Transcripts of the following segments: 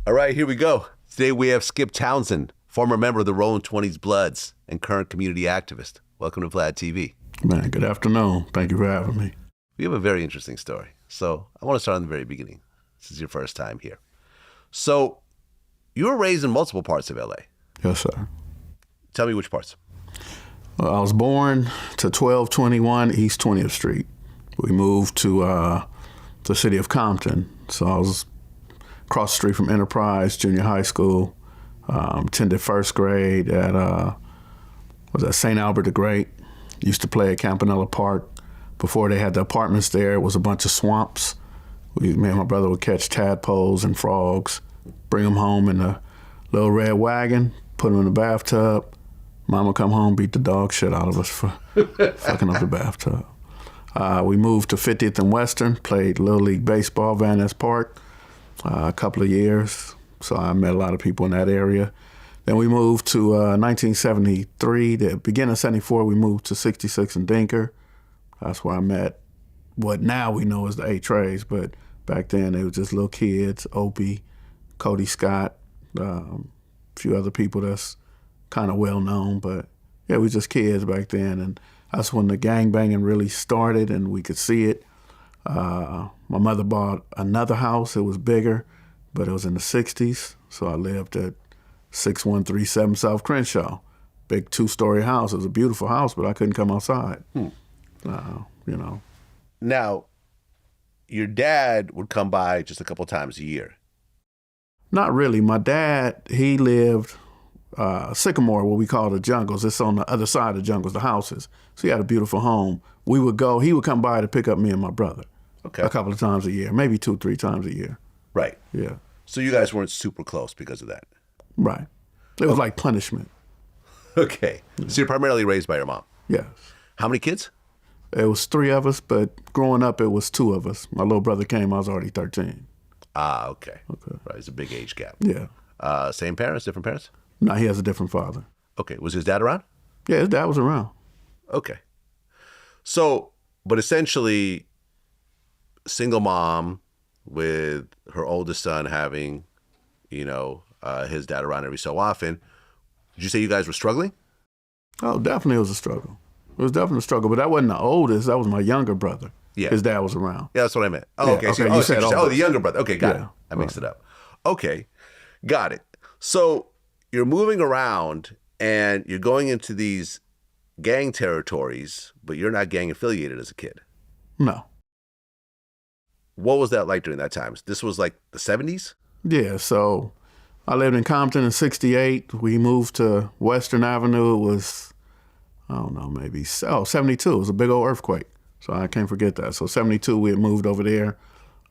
All right, here we go. Today we have Skipp Townsend, former member of the Rollin 20s Bloods and current community activist. Welcome to Vlad TV. Man, good afternoon. Thank you for having me. We have a very interesting story. So I want to start on the very beginning. This is your first time here. So you were raised in multiple parts of LA. Yes, sir. Tell me which parts. Well, I was born to 1221 East 20th Street. We moved to the city of Compton. So I was across the street from Enterprise Junior High School. Attended first grade at St. Albert the Great. Used to play at Campanella Park. Before they had the apartments there, it was a bunch of swamps. Me and my brother would catch tadpoles and frogs, bring them home in a little red wagon, put them in the bathtub. Mama come home, beat the dog shit out of us for fucking up the bathtub. We moved to 50th and Western, played Little League Baseball, Van Ness Park, a couple of years. So I met a lot of people in that area. Then we moved to 1973. The beginning of 74, we moved to 66 and Dinker. That's where I met what now we know as the A-Trays, but back then they were just little kids, Opie, Cody Scott, a few other people that's kind of well known, but yeah, we were just kids back then. And that's when the gangbanging really started and we could see it. My mother bought another house. It was bigger, but it was in the 60s. So I lived at 6137 South Crenshaw. Big 2-story house. It was a beautiful house, but I couldn't come outside. You know. Now, your dad would come by just a couple times a year. Not really. My dad, he lived Sycamore, what we call the jungles. It's on the other side of the jungles, the houses. So he had a beautiful home. He would come by to pick up me and my brother. Okay. A couple of times a year, maybe 2-3 times a year. Right. Yeah. So you guys weren't super close because of that. Right. It was like punishment. Okay. So you're primarily raised by your mom. Yes. How many kids? It was 3 of us, but growing up, it was 2 of us. My little brother came, I was already 13. Ah, okay. Okay. Right, it's a big age gap. Yeah. Same parents, different parents? No, he has a different father. Okay. Was his dad around? Yeah, his dad was around. Okay. So, but essentially, single mom with her oldest son having, his dad around every so often. Did you say you guys were struggling? Oh, definitely it was a struggle. It was definitely a struggle, but that wasn't the oldest. That was my younger brother. Yeah. His dad was around. Yeah, that's what I meant. Oh, Yeah, okay. okay, So, you said the younger brother. Okay, got it. Yeah, I mixed it up. Okay, got it. So you're moving around and you're going into these gang territories, but you're not gang affiliated as a kid. No. What was that like during that time? This was like the 70s? Yeah, so I lived in Compton in 68. We moved to Western Avenue. It was, I don't know, maybe, 72. It was a big old earthquake. So I can't forget that. So 72, we had moved over there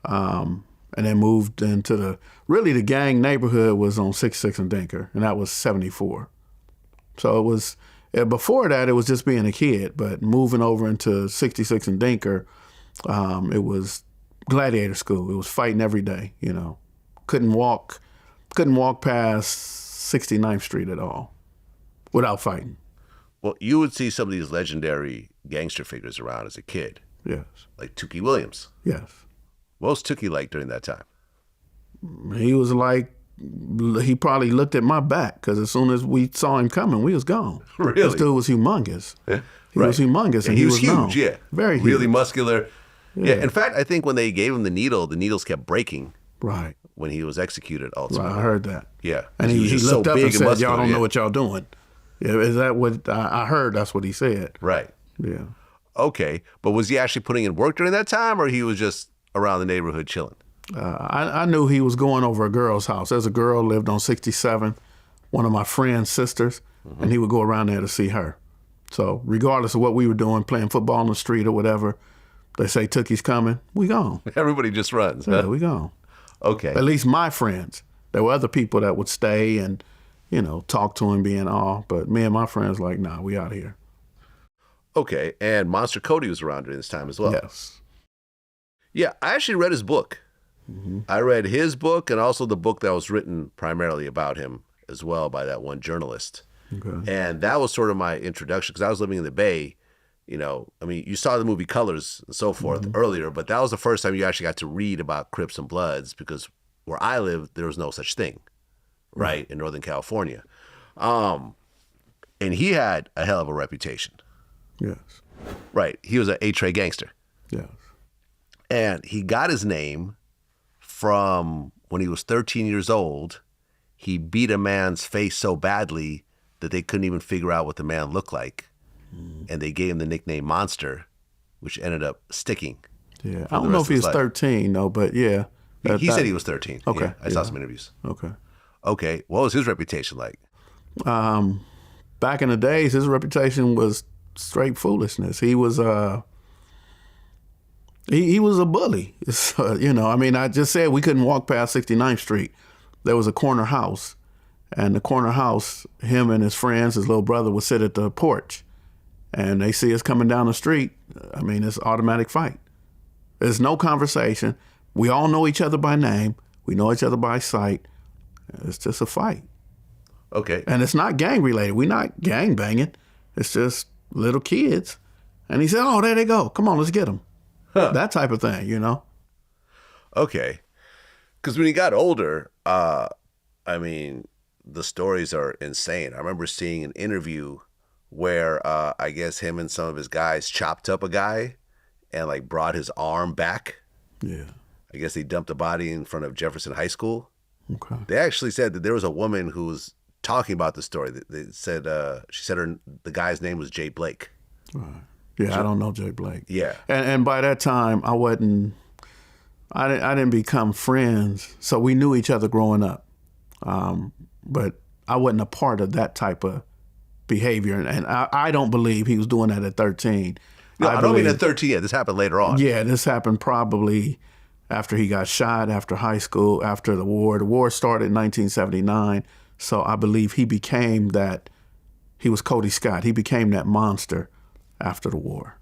and then moved into the gang neighborhood was on 66 and Dinker, and that was 74. So it was, before that, it was just being a kid, but moving over into 66 and Dinker, it was gladiator school. It was fighting every day, Couldn't walk past 69th Street at all without fighting. Well, you would see some of these legendary gangster figures around as a kid. Yes. Like Tookie Williams. Yes. What was Tookie like during that time? He was like, he probably looked at my back because as soon as we saw him coming, we was gone. Really? This dude was humongous. Yeah. He was humongous. And he was huge, known. yeah. Very huge. Really muscular. Yeah. In fact, I think when they gave him the needles kept breaking. Right. When he was executed ultimately. Right, I heard that. Yeah. And he was looked so up big and said, muscular, y'all don't know what y'all doing. Yeah, is that what I heard? That's what he said. Right. Yeah. Okay. But was he actually putting in work during that time or he was just around the neighborhood chilling? I knew he was going over a girl's house. There's a girl lived on 67, one of my friend's sisters, and he would go around there to see her. So regardless of what we were doing, playing football on the street or whatever, they say Tookie's coming, we gone. Everybody just runs. Yeah, huh? we gone. Okay. At least my friends. There were other people that would stay and, talk to him, be in awe. But me and my friends like, nah, we out here. Okay. And Monster Cody was around during this time as well. Yes. Yeah, I actually read his book. Mm-hmm. I read his book and also the book that was written primarily about him as well by that one journalist. Okay. And that was sort of my introduction because I was living in the Bay. You saw the movie Colors and so forth earlier, but that was the first time you actually got to read about Crips and Bloods because where I live, there was no such thing, right, in Northern California. And he had a hell of a reputation. Yes. Right. He was an A-Tray gangster. Yes. And he got his name from when he was 13 years old. He beat a man's face so badly that they couldn't even figure out what the man looked like. And they gave him the nickname Monster, which ended up sticking. Yeah. I don't know if he was 13, though, but yeah. He said he was 13. Okay. Yeah, I saw some interviews. Okay. Okay. What was his reputation like? Back in the days, his reputation was straight foolishness. He was he was a bully. You know, I mean, I just said we couldn't walk past 69th Street. There was a corner house, and the corner house, him and his friends, his little brother, would sit at the porch, and they see us coming down the street. I mean, it's automatic fight. There's no conversation. We all know each other by name. We know each other by sight. It's just a fight. Okay. And it's not gang related. We're not gang banging. It's just little kids. And he said, oh, there they go. Come on, let's get them. Huh. That type of thing, you know? Okay. Because when he got older, I mean, the stories are insane. I remember seeing an interview where I guess him and some of his guys chopped up a guy and like brought his arm back. Yeah. I guess they dumped the body in front of Jefferson High School. Okay. They actually said that there was a woman who was talking about the story. They said she said the guy's name was Jay Blake. Right. Yeah, I don't know Jay Blake. Yeah. And by that time, I didn't become friends, so we knew each other growing up. But I wasn't a part of that type of behavior, and I don't believe he was doing that at 13. No, I don't mean at 13 yet. This happened later on. Yeah, this happened probably after he got shot, after high school, after the war. The war started in 1979, so I believe he became that. He was Cody Scott. He became that monster after the war.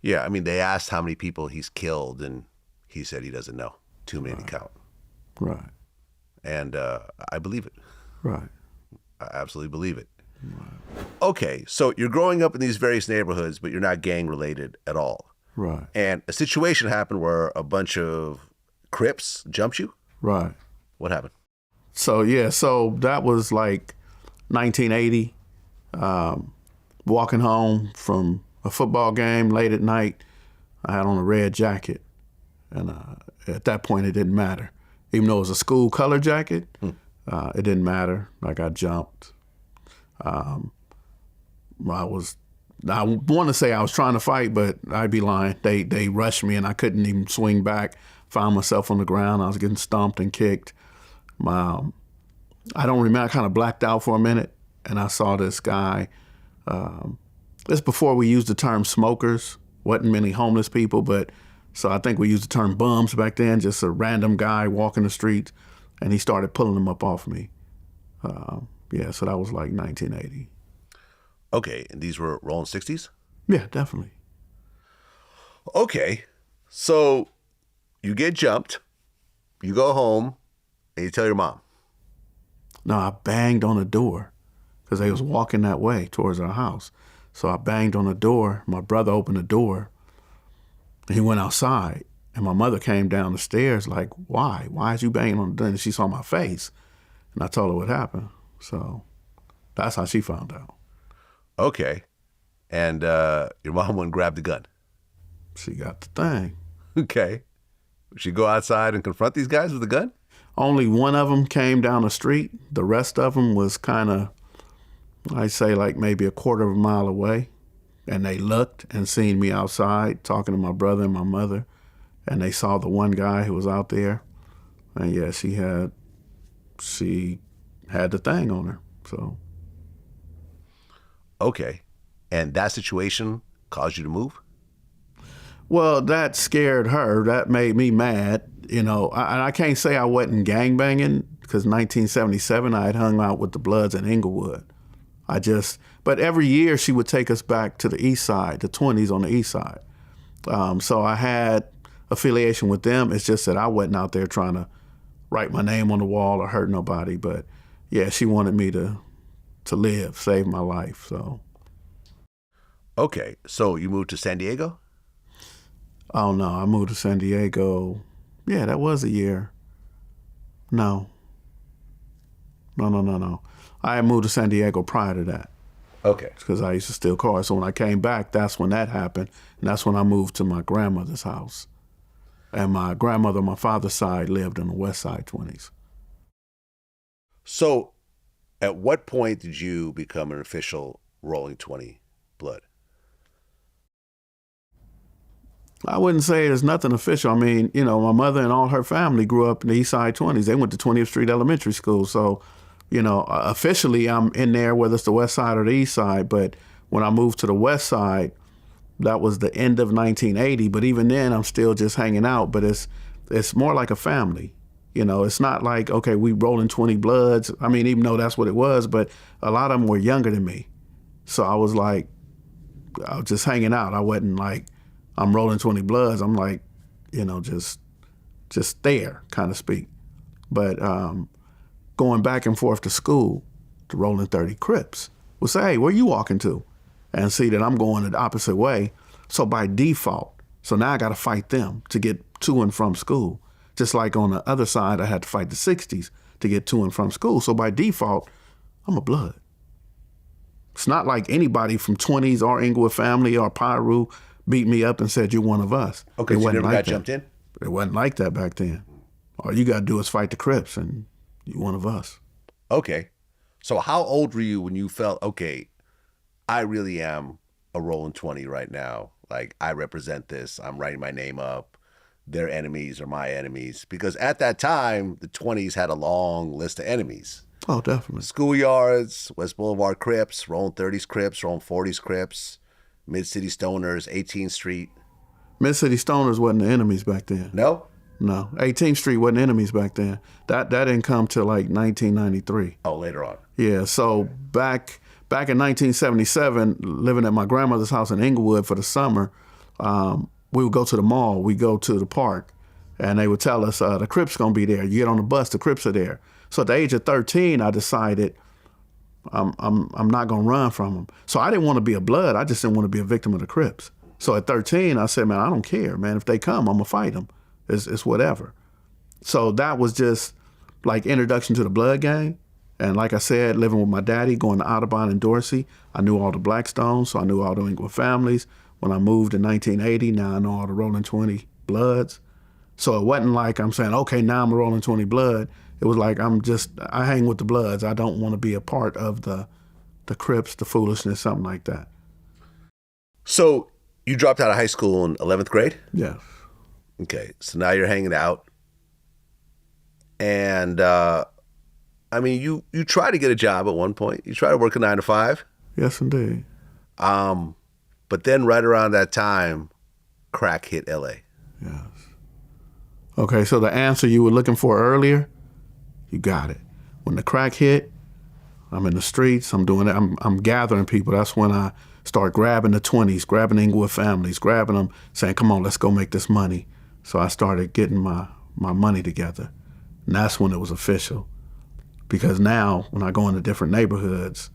Yeah, I mean, they asked how many people he's killed, and he said he doesn't know. Too many to count. Right. And I believe it. Right. I absolutely believe it. Right. Okay, so you're growing up in these various neighborhoods, but you're not gang related at all. Right. And a situation happened where a bunch of Crips jumped you? Right. What happened? So that was like 1980. Walking home from a football game late at night, I had on a red jacket. And at that point, it didn't matter. Even though it was a school color jacket, it didn't matter. I got jumped. I want to say I was trying to fight, but I'd be lying. They rushed me and I couldn't even swing back. Found myself on the ground. I was getting stomped and kicked. I don't remember. I kind of blacked out for a minute, and I saw this guy. This before we used the term smokers. Wasn't many homeless people, but so I think we used the term bums back then. Just a random guy walking the streets, and he started pulling them up off me. Yeah, so that was like 1980. Okay, and these were Rollin 60s? Yeah, definitely. Okay, so you get jumped, you go home, and you tell your mom. No, I banged on the door because they was walking that way towards our house. So I banged on the door. My brother opened the door. He went outside, and my mother came down the stairs like, why? Why is you banging on the door? And she saw my face, and I told her what happened. So that's how she found out. Okay. And your mom went and grabbed the gun. She got the thing. Okay. She go outside and confront these guys with a gun? Only one of them came down the street. The rest of them was kind of, I'd say like maybe a quarter of a mile away. And they looked and seen me outside talking to my brother and my mother. And they saw the one guy who was out there. And yeah, she had the thing on her, so. Okay. And that situation caused you to move? Well, that scared her. That made me mad. You know, I can't say I wasn't gangbanging because 1977 I had hung out with the Bloods in Inglewood. But every year she would take us back to the east side, the 20s on the east side. So I had affiliation with them. It's just that I wasn't out there trying to write my name on the wall or hurt nobody. But yeah, she wanted me to live, save my life, so. Okay, so you moved to San Diego? Oh no, I moved to San Diego. Yeah, that was a year. No. No. I had moved to San Diego prior to that Okay. because I used to steal cars. So when I came back, that's when that happened. And that's when I moved to my grandmother's house. And my grandmother on my father's side lived in the West Side 20s. So, at what point did you become an official Rolling 20 blood? I wouldn't say there's nothing official. I mean, you know, my mother and all her family grew up in the East Side 20s. They went to 20th Street Elementary School. So, you know, officially I'm in there, whether it's the West Side or the East Side. But when I moved to the West Side, that was the end of 1980. But even then, I'm still just hanging out. But it's more like a family. You know, it's not like, okay, we rolling 20 bloods. I mean, even though that's what it was, but a lot of them were younger than me. So I was just hanging out. I wasn't like, I'm rolling 20 bloods. I'm like, you know, just there, kind of speak. But going back and forth to school, to rolling 30 Crips, would say, hey, where you walking to? And see that I'm going the opposite way. So by default, so now I got to fight them to get to and from school. Just like on the other side, I had to fight the 60s to get to and from school. So by default, I'm a blood. It's not like anybody from 20s or Inglewood family or Piru beat me up and said, you're one of us. Okay, so you never got jumped in? It wasn't like that back then. All you got to do is fight the Crips and you're one of us. Okay. So how old were you when you felt, okay, I really am a Rolling 20 right now. Like, I represent this. I'm writing my name up. Their enemies are my enemies. Because at that time, the 20s had a long list of enemies. Oh, definitely. Schoolyards, West Boulevard Crips, Rolling 30s Crips, Rolling 40s Crips, Mid-City Stoners, 18th Street. Mid-City Stoners wasn't the enemies back then. No? No. 18th Street wasn't enemies back then. That didn't come till like 1993. Oh, later on. Yeah, so back in 1977, living at my grandmother's house in Inglewood for the summer, we would go to the mall, we go to the park, and they would tell us, the Crips gonna be there. You get on the bus, the Crips are there. So at the age of 13, I decided I'm not gonna run from them. So I didn't want to be a blood, I just didn't want to be a victim of the Crips. So at 13, I said, man, I don't care, man. If they come, I'm gonna fight them. It's whatever. So that was just like introduction to the blood gang. And like I said, living with my daddy, going to Audubon and Dorsey, I knew all the Blackstones, so I knew all the Inglewood families. When I moved in 1980, now I know all the Rolling 20 Bloods. So it wasn't like I'm saying, okay, now I'm a Rolling 20 Blood. It was like I hang with the Bloods. I don't want to be a part of the Crips, the foolishness, something like that. So you dropped out of high school in 11th grade? Yes. Okay, so now you're hanging out. And, I mean, you try to get a job at one point. You try to work a 9 to 5. Yes, indeed. But then right around that time, crack hit L.A. Yes. Okay, so the answer you were looking for earlier, you got it. When the crack hit, I'm in the streets, I'm doing it, I'm gathering people. That's when I start grabbing the 20s, grabbing Inglewood families, grabbing them, saying, come on, let's go make this money. So I started getting my money together. And that's when it was official. Because now, when I go into different neighborhoods,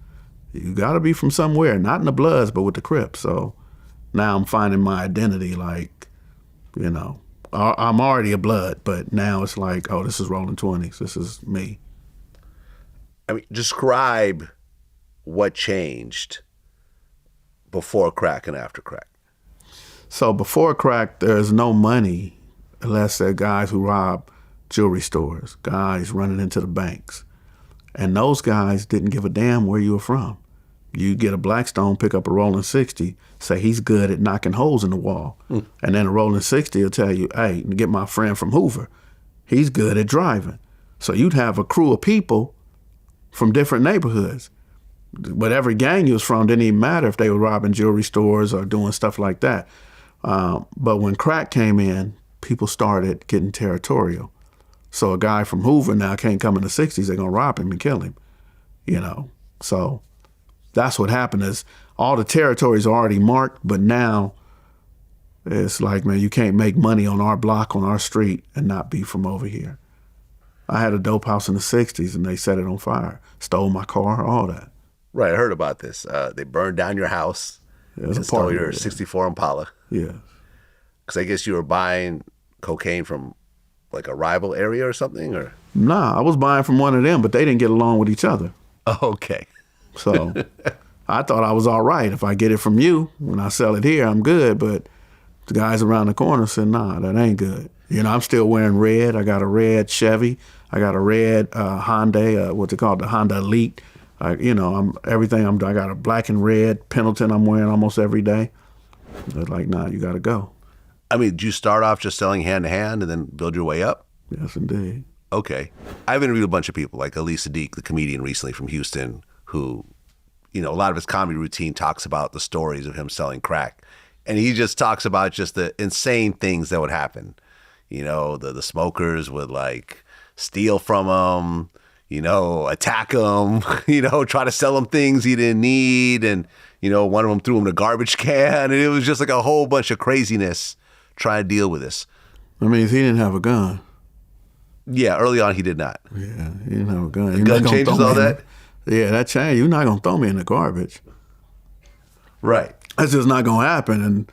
you gotta be from somewhere, not in the Bloods, but with the Crips. So now I'm finding my identity, like, you know, I'm already a Blood, but now it's like, oh, this is Rolling 20s, this is me. I mean, describe what changed before crack and after crack. So before crack, there's no money unless they're guys who rob jewelry stores, guys running into the banks. And those guys didn't give a damn where you were from. You get a Blackstone, pick up a Rollin 60, say he's good at knocking holes in the wall. And then a Rollin 60 will tell you, hey, get my friend from Hoover. He's good at driving. So you'd have a crew of people from different neighborhoods. Whatever gang you was from didn't even matter if they were robbing jewelry stores or doing stuff like that. But when crack came in, people started getting territorial. So a guy from Hoover now can't come in the 60s, they're gonna rob him and kill him, you know? So that's what happened is all the territories are already marked, but now it's like, man, you can't make money on our block, on our street and not be from over here. I had a dope house in the 60s and they set it on fire, stole my car, all that. Right, I heard about this. They burned down your house and stole your 64 Impala. Yeah. Because I guess you were buying cocaine from like a rival area or something, or? Nah, I was buying from one of them, but they didn't get along with each other. Oh, okay. So I thought I was all right. If I get it from you, when I sell it here, I'm good. But the guys around the corner said, nah, that ain't good. You know, I'm still wearing red. I got a red Chevy. I got a red Honda, what's it called, the Honda Elite. You know, I got a black and red Pendleton I'm wearing almost every day. They're like, nah, you got to go. I mean, did you start off just selling hand to hand and then build your way up? Yes, indeed. Okay. I've interviewed a bunch of people, like Ali Sadiq, the comedian recently from Houston, who, you know, a lot of his comedy routine talks about the stories of him selling crack. And he just talks about just the insane things that would happen. You know, the smokers would like steal from him, you know, attack him, you know, try to sell him things he didn't need. And, you know, one of them threw him in a garbage can. And it was just like a whole bunch of craziness trying to deal with this. I mean, he didn't have a gun. Yeah, early on he did not. Yeah, he didn't have a gun. The gun changes all that? Yeah, that changed. You're not going to throw me in the garbage. Right. That's just not going to happen. And,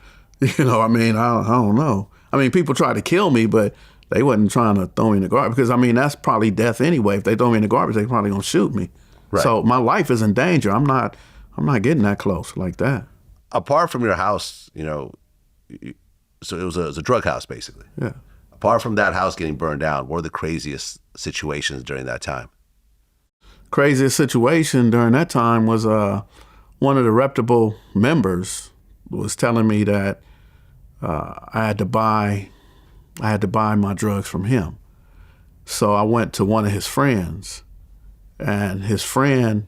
you know, I mean, I don't know. I mean, people tried to kill me, but they wasn't trying to throw me in the garbage because, I mean, that's probably death anyway. If they throw me in the garbage, they probably going to shoot me. Right. So my life is in danger. I'm not getting that close like that. Apart from your house, you know, so it was a drug house, basically. Yeah. Apart from that house getting burned down, what were the craziest situations during that time? Craziest situation during that time was one of the reputable members was telling me that I had to buy my drugs from him. So I went to one of his friends, and his friend,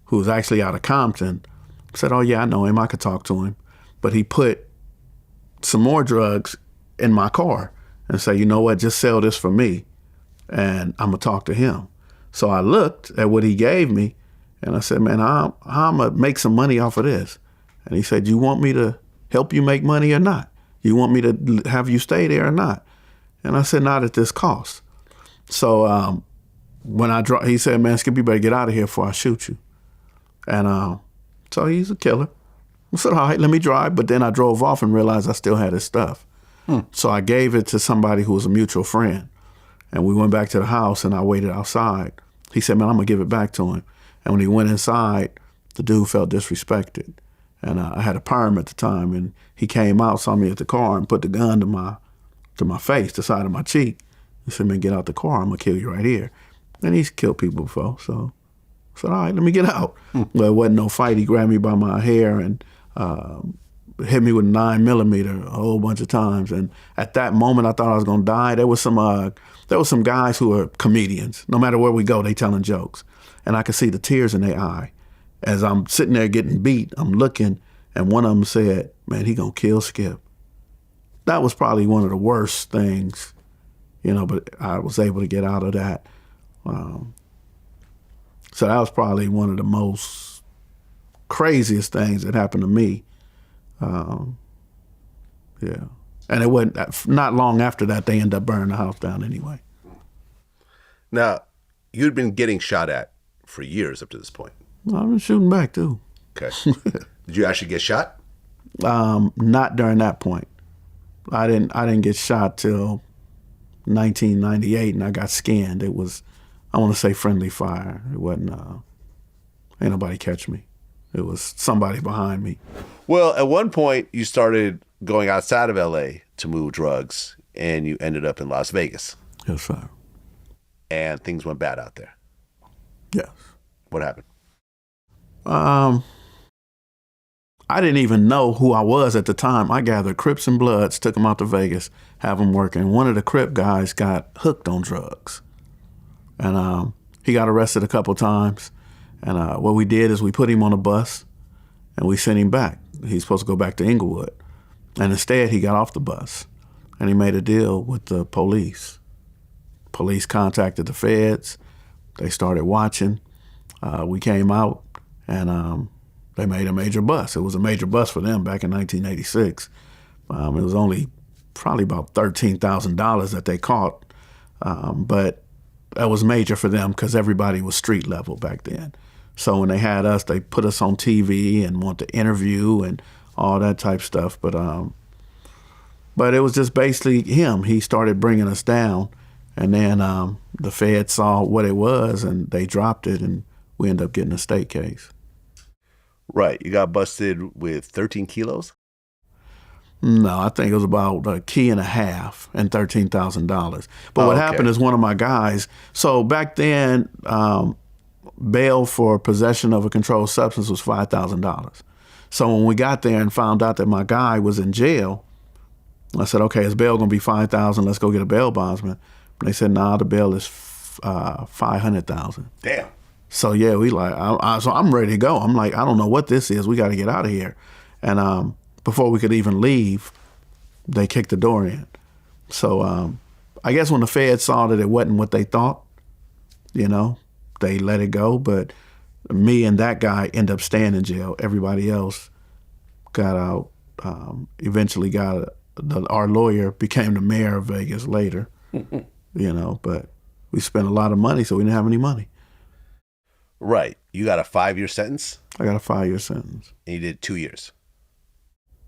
who was actually out of Compton, said, "Oh yeah, I know him. I could talk to him." But he put some more drugs in my car and say, "You know what? Just sell this for me, and I'm gonna talk to him." So I looked at what he gave me, and I said, "Man, how I'm gonna make some money off of this?" And he said, "You want me to help you make money or not? You want me to have you stay there or not?" And I said, "Not at this cost." So he said, "Man, Skipp, you better get out of here before I shoot you." And so he's a killer. I said, "All right, let me drive." But then I drove off and realized I still had his stuff. So I gave it to somebody who was a mutual friend. And we went back to the house, and I waited outside. He said, "Man, I'm going to give it back to him." And when he went inside, the dude felt disrespected. And I had a perm at the time, and he came out, saw me at the car, and put the gun to my face, the side of my cheek. He said, "Man, get out the car. I'm going to kill you right here." And he's killed people before, so I said, "All right, let me get out." Well, it wasn't no fight. He grabbed me by my hair and hit me with a 9mm a whole bunch of times. And at that moment, I thought I was going to die. There was some guys who are comedians. No matter where we go, they telling jokes. And I could see the tears in their eye. As I'm sitting there getting beat, I'm looking, and one of them said, "Man, he going to kill Skipp." That was probably one of the worst things, you know, but I was able to get out of that. So that was probably one of the most craziest things that happened to me. Yeah. And it wasn't not long after that they ended up burning the house down anyway. Now, you'd been getting shot at for years up to this point. Well, I've been shooting back too. Okay. Did you actually get shot? Not during that point. I didn't get shot till 1998, and I got skinned. It was, I want to say, friendly fire. It wasn't. Ain't nobody catch me. It was somebody behind me. Well, at one point, you started going outside of L.A. to move drugs, and you ended up in Las Vegas. Yes, sir. And things went bad out there. Yes. What happened? I didn't even know who I was at the time. I gathered Crips and Bloods, took them out to Vegas, have them working. One of the Crip guys got hooked on drugs. And he got arrested a couple times. And what we did is we put him on a bus and we sent him back. He's supposed to go back to Inglewood. And instead, he got off the bus and he made a deal with the police. Police contacted the feds. They started watching. We came out and they made a major bust. It was a major bust for them back in 1986. It was only probably about $13,000 that they caught. But that was major for them because everybody was street level back then. So when they had us, they put us on TV and wanted to interview and all that type stuff. But it was just basically him. He started bringing us down, And then the Fed saw what it was, and they dropped it, and we ended up getting a state case. Right. You got busted with 13 kilos? No, I think it was about a key and a half and $13,000. But what okay. happened is one of my guys, so back then, bail for possession of a controlled substance was $5,000. So when we got there and found out that my guy was in jail, I said, okay, his bail gonna be $5,000, let's go get a bail bondsman. And they said, nah, the bail is $500,000. Damn. So yeah, we like, so I'm ready to go. I'm like, I don't know what this is. We got to get out of here. And before we could even leave, they kicked the door in. So I guess when the Fed saw that it wasn't what they thought, they let it go. But me and that guy ended up staying in jail. Everybody else got out. Eventually our lawyer became the mayor of Vegas later, but we spent a lot of money, so we didn't have any money. Right. You got a 5-year sentence? I got a 5-year sentence. And you did 2 years?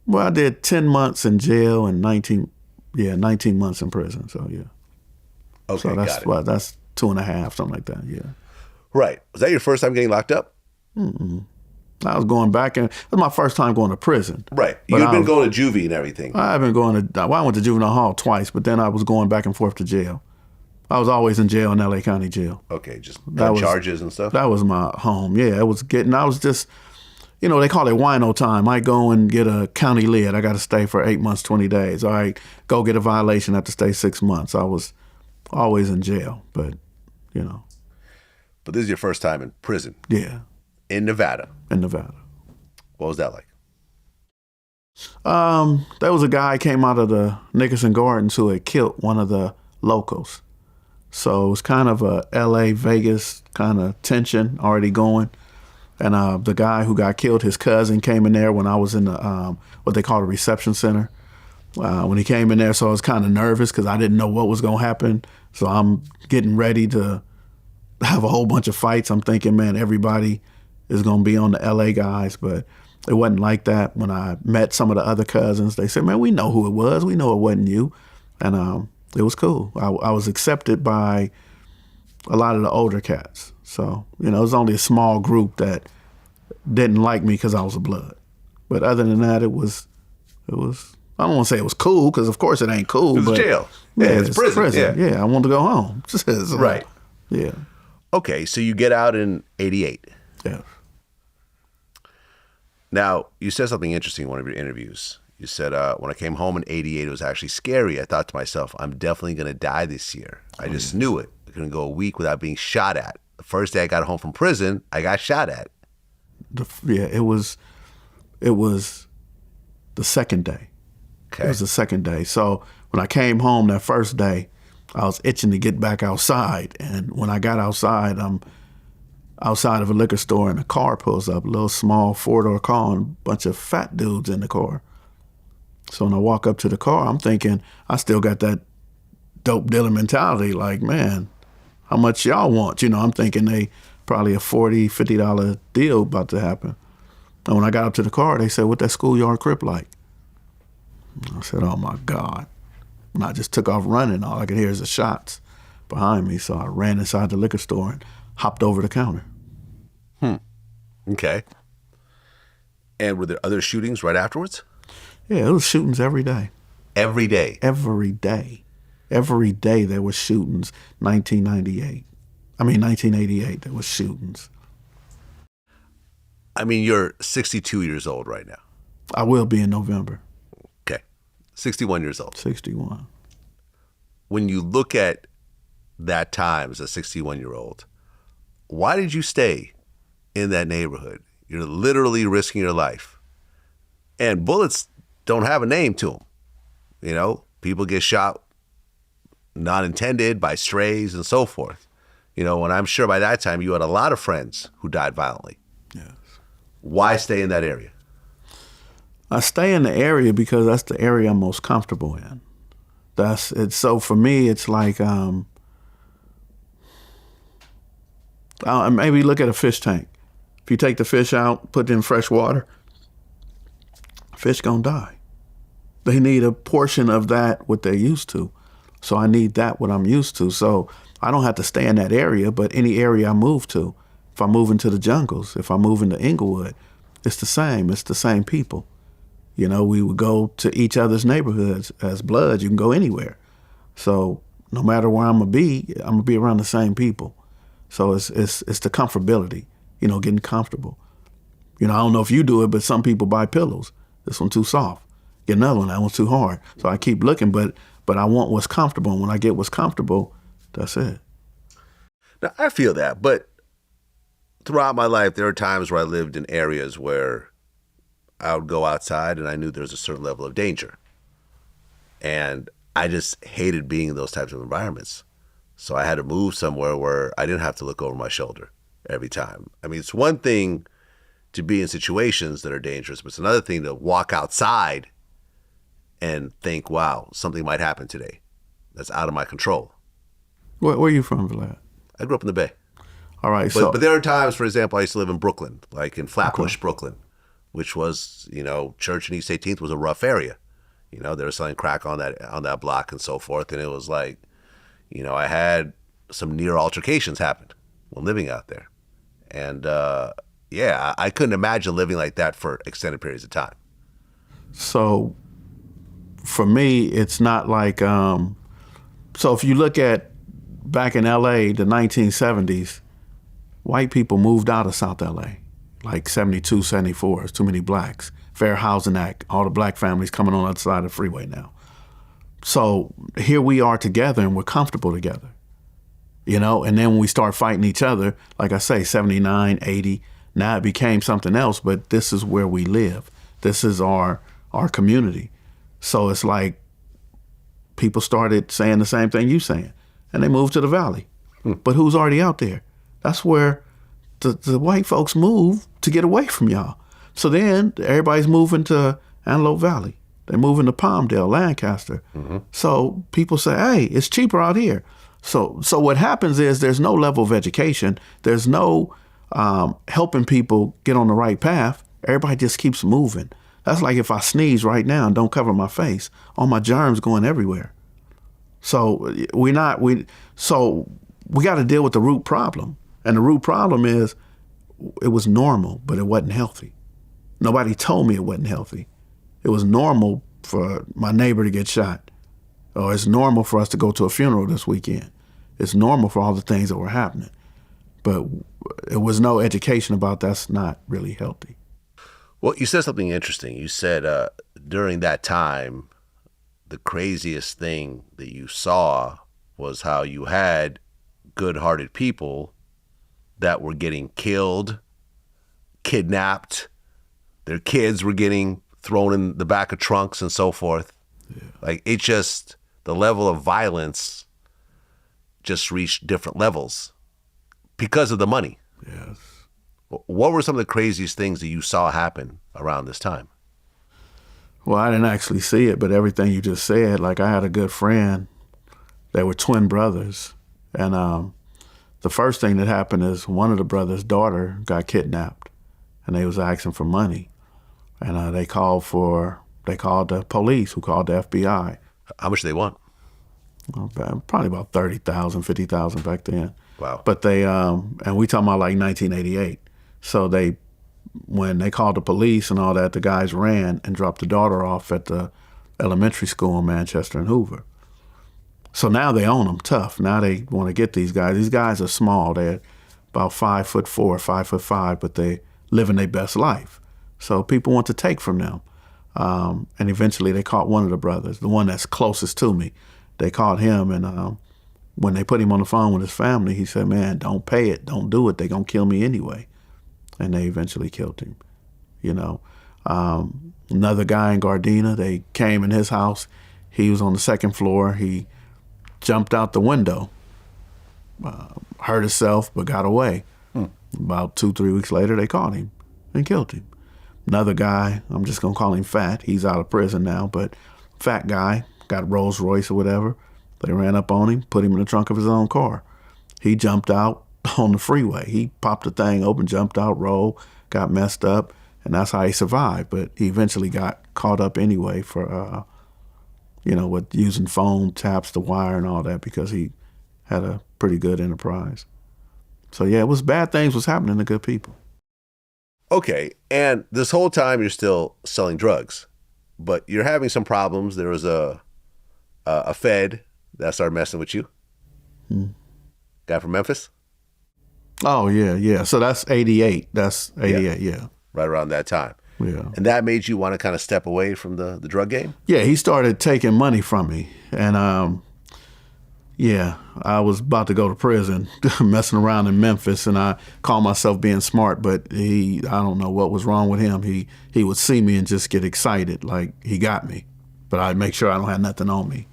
Well, I did 10 months in jail and 19 months in prison. So, yeah. Okay, so that's got it. What, that's 2.5, something like that, yeah. Right. Was that your first time getting locked up? Mm-mm. I was going back, and it was my first time going to prison. Right. You've been going to juvie and everything. I went to juvenile hall twice, but then I was going back and forth to jail. I was always in jail in L.A. County Jail. Okay, just charges and stuff? That was my home, yeah. I was just, they call it wino time. I go and get a county lid. I got to stay for 8 months, 20 days. All right, go get a violation, I have to stay 6 months. I was always in jail, but. But this is your first time in prison? Yeah. In Nevada? In Nevada. What was that like? There was a guy came out of the Nickerson Gardens who had killed one of the locals. So it was kind of a L.A., Vegas kind of tension already going. And the guy who got killed, his cousin, came in there when I was in the what they call the reception center. When he came in there, so I was kind of nervous because I didn't know what was going to happen. So I'm getting ready to have a whole bunch of fights. I'm thinking, man, everybody is going to be on the L.A. guys. But it wasn't like that. When I met some of the other cousins, they said, man, we know who it was. We know it wasn't you. And it was cool. I was accepted by a lot of the older cats. So, it was only a small group that didn't like me because I was a blood. But other than that, it was, I don't want to say it was cool, because of course it ain't cool. It was jail. Yeah, it's prison. Yeah, I wanted to go home. So, right. Yeah. Okay, so you get out in 88. Yeah. Now, you said something interesting in one of your interviews. You said, when I came home in 88, it was actually scary. I thought to myself, I'm definitely going to die this year. I just knew it. I couldn't go a week without being shot at. The first day I got home from prison, I got shot at. It was the second day. Okay. It was the second day. So when I came home that first day, I was itching to get back outside. And when I got outside, I'm outside of a liquor store, and a car pulls up, a little small 4-door car, and a bunch of fat dudes in the car. So when I walk up to the car, I'm thinking, I still got that dope dealer mentality, like, man, how much y'all want? I'm thinking they probably a $40, $50 deal about to happen. And when I got up to the car, they said, what that schoolyard crip like? I said, oh my God. And I just took off running. All I could hear is the shots behind me. So I ran inside the liquor store and hopped over the counter. Okay. And were there other shootings right afterwards? Yeah, it was shootings every day. Every day? Every day. Every day there was shootings. 1988, there was shootings. I mean, you're 62 years old right now. I will be in November. Okay. 61 years old. 61. When you look at that time as a 61-year-old, why did you stay in that neighborhood? You're literally risking your life. And bullets don't have a name to them. People get shot not intended by strays and so forth. And I'm sure by that time you had a lot of friends who died violently. Yes. Why stay in that area? I stay in the area because that's the area I'm most comfortable in. So for me, it's like, maybe look at a fish tank. If you take the fish out, put it in fresh water, fish gonna die. They need a portion of that, what they're used to. So I need that, what I'm used to. So I don't have to stay in that area, but any area I move to, if I move into the jungles, if I move into Inglewood, it's the same. It's the same people. You know, we would go to each other's neighborhoods as Bloods. You can go anywhere. So no matter where I'm gonna be around the same people. So it's the comfortability, you know, getting comfortable. You know, I don't know if you do it, but some people buy pillows. This one too soft. Get another one. That one's too hard. So I keep looking, but I want what's comfortable. And when I get what's comfortable, that's it. Now, I feel that, but throughout my life, there are times where I lived in areas where I would go outside and I knew there was a certain level of danger. And I just hated being in those types of environments. So I had to move somewhere where I didn't have to look over my shoulder every time. I mean, it's one thing to be in situations that are dangerous, but it's another thing to walk outside and think, wow, something might happen today that's out of my control. Where are you from, Vlad? I grew up in the Bay. All right. But there are times, for example, I used to live in Brooklyn, like in Flatbush, Brooklyn, which was, you know, Church and East 18th was a rough area. You know, they were selling crack on that block and so forth. And it was like, you know, I had some near altercations happen when living out there. And yeah, I couldn't imagine living like that for extended periods of time. So for me, it's not like, so if you look at back in LA, the 1970s, white people moved out of South LA, like 72, 74, there's too many blacks. Fair Housing Act, all the black families coming on the other side of the freeway now. So here we are together and we're comfortable together, you know? And then when we start fighting each other, like I say, 79, 80, now it became something else, but this is where we live. This is our community. So it's like people started saying the same thing you saying, and they moved to the valley. But who's already out there? That's where the white folks move to get away from y'all. So then everybody's moving to Antelope Valley. They're moving to Palmdale, Lancaster. Mm-hmm. So people say, hey, it's cheaper out here. So what happens is there's no level of education. There's no helping people get on the right path. Everybody just keeps moving. That's like if I sneeze right now and don't cover my face, all my germs going everywhere. So we got to deal with the root problem. And the root problem is it was normal, but it wasn't healthy. Nobody told me it wasn't healthy. It was normal for my neighbor to get shot. Or it's normal for us to go to a funeral this weekend. It's normal for all the things that were happening. But it was no education about that's not really healthy. Well, you said something interesting. You said during that time, the craziest thing that you saw was how you had good-hearted people that were getting killed, kidnapped, their kids were getting thrown in the back of trunks and so forth. Yeah. Like it just, the level of violence just reached different levels because of the money. Yes. What were some of the craziest things that you saw happen around this time? Well, I didn't actually see it, but everything you just said, like I had a good friend, they were twin brothers. And the first thing that happened is one of the brothers' daughter got kidnapped and they was asking for money. And they called the police, who called the FBI. How much did they want? Probably about 30,000, 50,000 back then. Wow. But they, and we talking about like 1988. So when they called the police and all that, the guys ran and dropped the daughter off at the elementary school in Manchester and Hoover. So now they own them tough. Now they want to get these guys. These guys are small. They're about 5'4", 5'5", but they living their best life. So people want to take from them. And eventually they caught one of the brothers, the one that's closest to me. They caught him, and when they put him on the phone with his family, he said, man, don't pay it, don't do it, they're going to kill me anyway. And they eventually killed him, you know. Another guy in Gardena, they came in his house. He was on the second floor. He jumped out the window, hurt himself, but got away. About 2-3 weeks later, they caught him and killed him. Another guy, I'm just going to call him Fat. He's out of prison now, but fat guy, got Rolls Royce or whatever. They ran up on him, put him in the trunk of his own car. He jumped out on the freeway. He popped the thing open, jumped out, rolled, got messed up, and that's how he survived. But he eventually got caught up anyway for with using foam taps to wire and all that because he had a pretty good enterprise. So yeah, it was bad things was happening to good people. Okay, and this whole time you're still selling drugs, but you're having some problems. There was a Fed that started messing with you. Guy from Memphis. Oh yeah. So that's 88. That's 88. Yeah. Right around that time. Yeah. And that made you want to kind of step away from the drug game? Yeah, he started taking money from me. And yeah, I was about to go to prison, messing around in Memphis, and I called myself being smart, but I don't know what was wrong with him. He would see me and just get excited, like he got me. But I'd make sure I don't have nothing on me,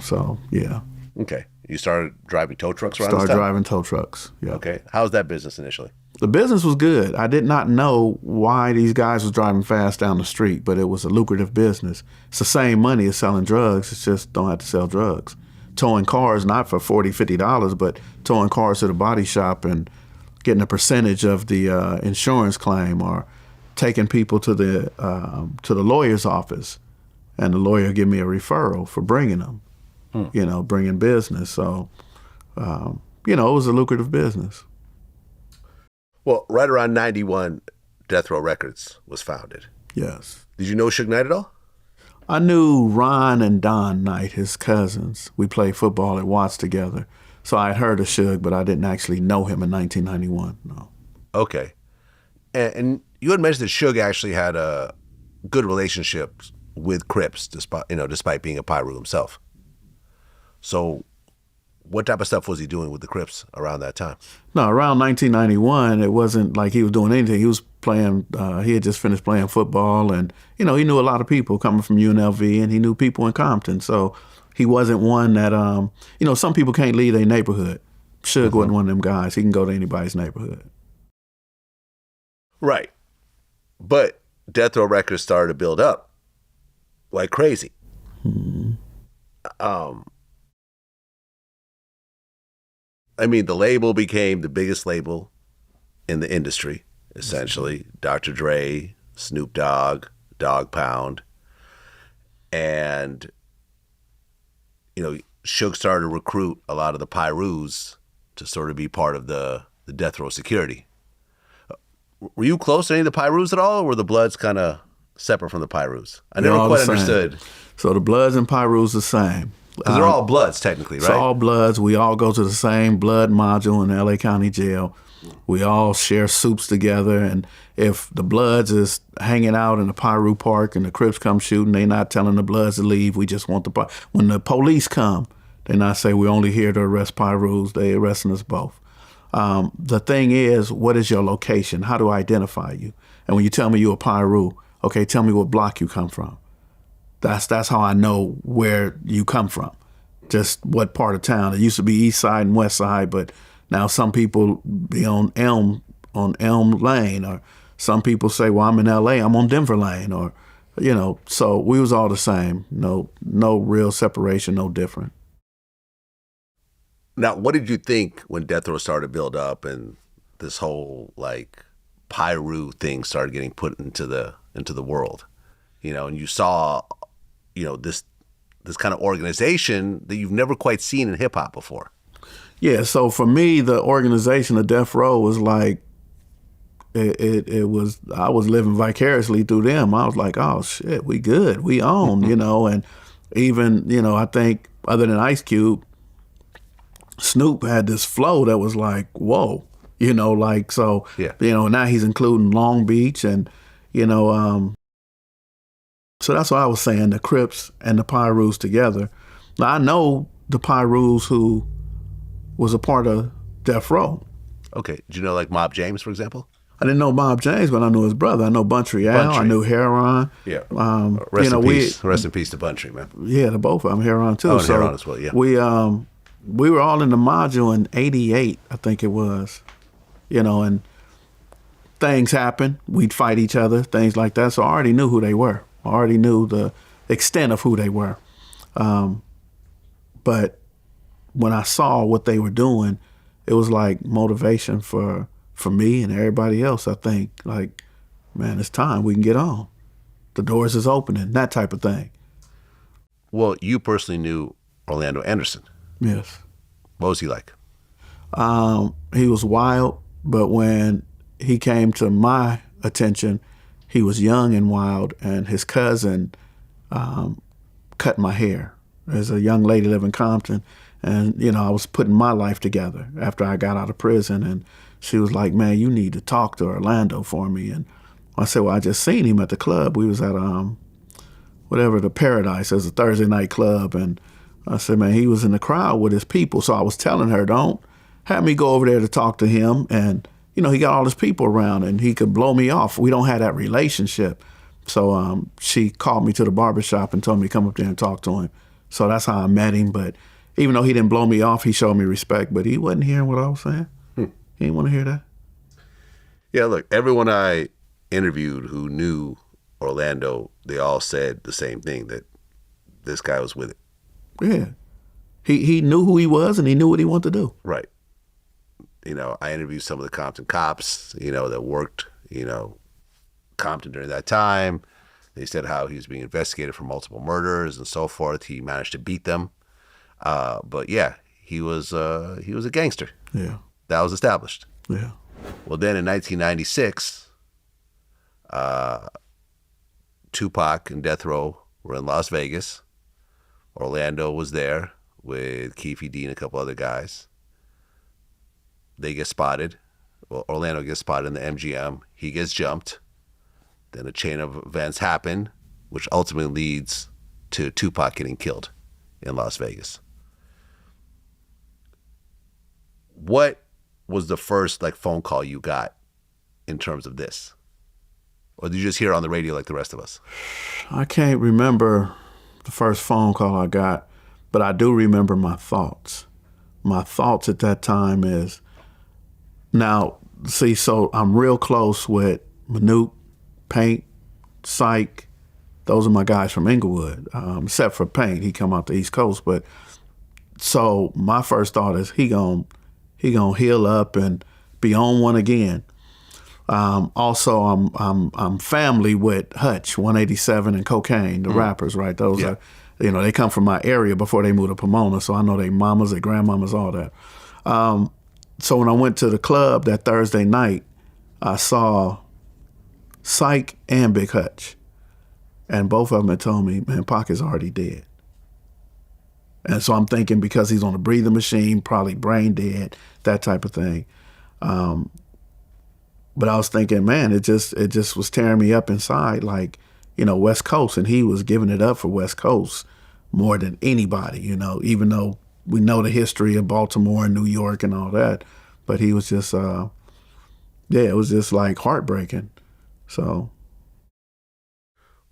so yeah. Okay. You started driving tow trucks around this Started time? driving tow trucks, yeah. Okay. How was that business initially? The business was good. I did not know why these guys was driving fast down the street, but it was a lucrative business. It's the same money as selling drugs. It's just don't have to sell drugs. Towing cars, not for $40, $50, but towing cars to the body shop and getting a percentage of the insurance claim, or taking people to the lawyer's office, and the lawyer give me a referral for bringing them, bringing business. So, it was a lucrative business. Well, right around 91, Death Row Records was founded. Yes. Did you know Suge Knight at all? I knew Ron and Don Knight, his cousins. We played football at Watts together. So I had heard of Suge, but I didn't actually know him in 1991, no. Okay. And you had mentioned that Suge actually had a good relationship with Crips, despite being a Pyru himself. So what type of stuff was he doing with the Crips around that time? No, around 1991, it wasn't like he was doing anything. He was playing, he had just finished playing football, and, he knew a lot of people coming from UNLV, and he knew people in Compton. So he wasn't one that, some people can't leave their neighborhood. Suge wasn't one of them guys. He can go to anybody's neighborhood. Right. But Death Row Records started to build up like crazy. Mm-hmm. The label became the biggest label in the industry, essentially. Dr. Dre, Snoop Dogg, Dog Pound. And, Suge started to recruit a lot of the Pyrus to sort of be part of the Death Row security. Were you close to any of the Pyrus at all, or were the Bloods kind of separate from the Pyrus? I never quite understood. So the Bloods and Pyrus the same. Because they're all Bloods, technically, right? It's all Bloods. We all go to the same blood module in the LA County Jail. We all share soups together. And if the Bloods is hanging out in the Pyru Park and the Crips come shooting, they not telling the Bloods to leave. We just want when the police come, they not say we're only here to arrest Pyrus. They arresting us both. The thing is, what is your location? How do I identify you? And when you tell me you're a Pyru, okay, tell me what block you come from. That's how I know where you come from. Just what part of town. It used to be East Side and West Side, but now some people be on Elm Lane, or some people say, well, I'm in LA, I'm on Denver Lane, or so we was all the same. No real separation, no different. Now, what did you think when Death Row started to build up and this whole Pyru thing started getting put into the world? And you saw this kind of organization that you've never quite seen in hip hop before. Yeah, so for me, the organization of Death Row was like, it was, I was living vicariously through them. I was like, oh shit, we good, we own, and even, I think other than Ice Cube, Snoop had this flow that was like, whoa, so, yeah. Now he's including Long Beach and, so that's what I was saying, the Crips and the Pyrus together. Now, I know the Pyrus who was a part of Death Row. Okay. Did you know Mob James, for example? I didn't know Mob James, but I knew his brother. I know Buntrial. I knew Heron. Yeah. Rest in peace. Rest in peace to Buntry, man. Yeah, the both of them, Heron too. Oh, and Heron as well, yeah. We were all in the module in 88, I think it was. And things happened. We'd fight each other, things like that. So I already knew who they were. I already knew the extent of who they were. But when I saw what they were doing, it was like motivation for me and everybody else. I think, man, it's time we can get on. The doors is opening, that type of thing. Well, you personally knew Orlando Anderson. Yes. What was he like? He was wild, but when he came to my attention, he was young and wild, and his cousin cut my hair. There's a young lady living in Compton, and I was putting my life together after I got out of prison, and she was like, "Man, you need to talk to Orlando for me." And I said, "Well, I just seen him at the club. We was at the Paradise. It was a Thursday night club, and I said, man, he was in the crowd with his people." So I was telling her, "Don't have me go over there to talk to him, and he got all his people around, and he could blow me off. We don't have that relationship." So she called me to the barbershop and told me to come up there and talk to him. So that's how I met him. But even though he didn't blow me off, he showed me respect. But he wasn't hearing what I was saying. He didn't want to hear that. Yeah, look, everyone I interviewed who knew Orlando, they all said the same thing, that this guy was with it. Yeah. He knew who he was, and he knew what he wanted to do. Right. I interviewed some of the Compton cops, that worked, Compton during that time. They said how he was being investigated for multiple murders and so forth. He managed to beat them. But yeah, he was a gangster. Yeah. That was established. Yeah. Well, then in 1996, Tupac and Death Row were in Las Vegas. Orlando was there with Keefe D and a couple other guys. They get spotted. Well, Orlando gets spotted in the MGM. He gets jumped. Then a chain of events happen, which ultimately leads to Tupac getting killed in Las Vegas. What was the first phone call you got in terms of this? Or did you just hear it on the radio like the rest of us? I can't remember the first phone call I got, but I do remember my thoughts. My thoughts at that time is, now, see, so I'm real close with Manute, Paint, Psych. Those are my guys from Inglewood, except for Paint. He come out the East Coast. But so my first thought is he gonna heal up and be on one again. Also, I'm family with Hutch, 187 and Cocaine, the rappers, right? Those are, they come from my area before they moved to Pomona, so I know their mamas, their grandmamas, all that. So when I went to the club that Thursday night, I saw Psych and Big Hutch, and both of them had told me, "Man, Pac is already dead." And so I'm thinking, because he's on a breathing machine, probably brain dead, that type of thing. But I was thinking, man, it just was tearing me up inside, West Coast, and he was giving it up for West Coast more than anybody, even though we know the history of Baltimore and New York and all that. But he was just, it was just heartbreaking. So.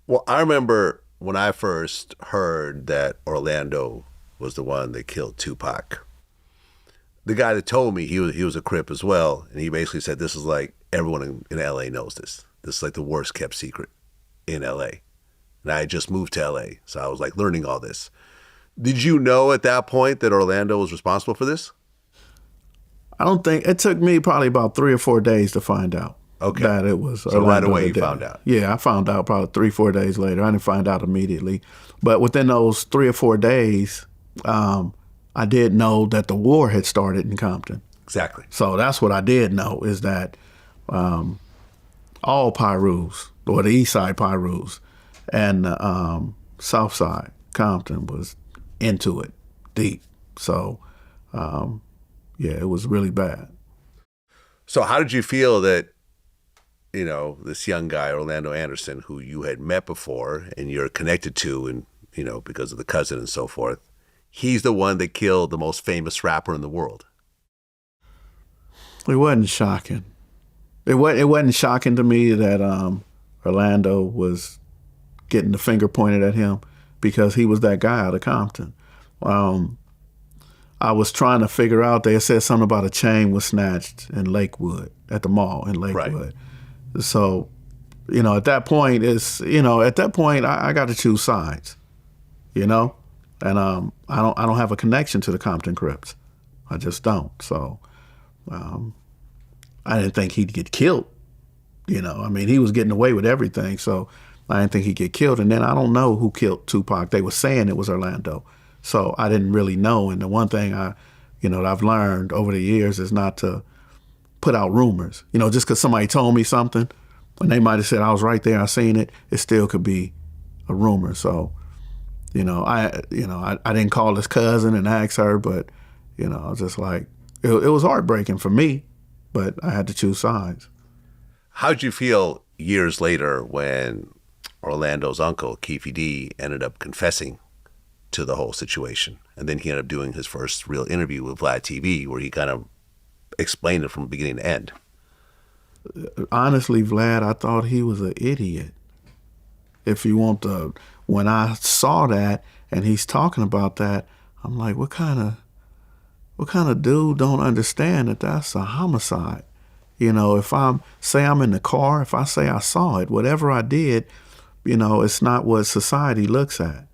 Well, I remember when I first heard that Orlando was the one that killed Tupac. The guy that told me, he was a Crip as well, and he basically said, this is everyone in LA knows this. This is the worst kept secret in LA. And I had just moved to LA, so I was learning all this. Did you know at that point that Orlando was responsible for this? I don't think, it took me probably about 3 or 4 days to find out. Okay. That it was so Orlando right away you did found it. out. Yeah, I found out probably 3 or 4 days later. I didn't find out immediately. But within those 3 or 4 days, I did know that the war had started in Compton. Exactly. So that's what I did know, is that all Pyrus, or the East Side Pyrus, and South Side Compton was into it deep. So, it was really bad. So how did you feel that, this young guy, Orlando Anderson, who you had met before and you're connected to, and, because of the cousin and so forth, he's the one that killed the most famous rapper in the world? It wasn't shocking. It wasn't shocking to me that Orlando was getting the finger pointed at him, because he was that guy out of Compton. I was trying to figure out, they said something about a chain was snatched in Lakewood, at the mall in Lakewood. Right. So, at that point, I got to choose sides, and I don't have a connection to the Compton Crips. I just don't. So, I didn't think he'd get killed. He was getting away with everything. So, I didn't think he'd get killed. And then I don't know who killed Tupac. They were saying it was Orlando. So I didn't really know. And the one thing that I've learned over the years is not to put out rumors. Just because somebody told me something, and they might have said I was right there, I seen it, it still could be a rumor. So, I didn't call his cousin and ask her, but, I was just like, it was heartbreaking for me, but I had to choose sides. How'd you feel years later when Orlando's uncle, Keefe D, ended up confessing to the whole situation? And then he ended up doing his first real interview with Vlad TV where he kind of explained it from beginning to end. Honestly, Vlad, I thought he was an idiot. If you want to, when I saw that and he's talking about that, I'm like, what kind of dude don't understand that that's a homicide? If I'm in the car, if I say I saw it, whatever I did, it's not what society looks at.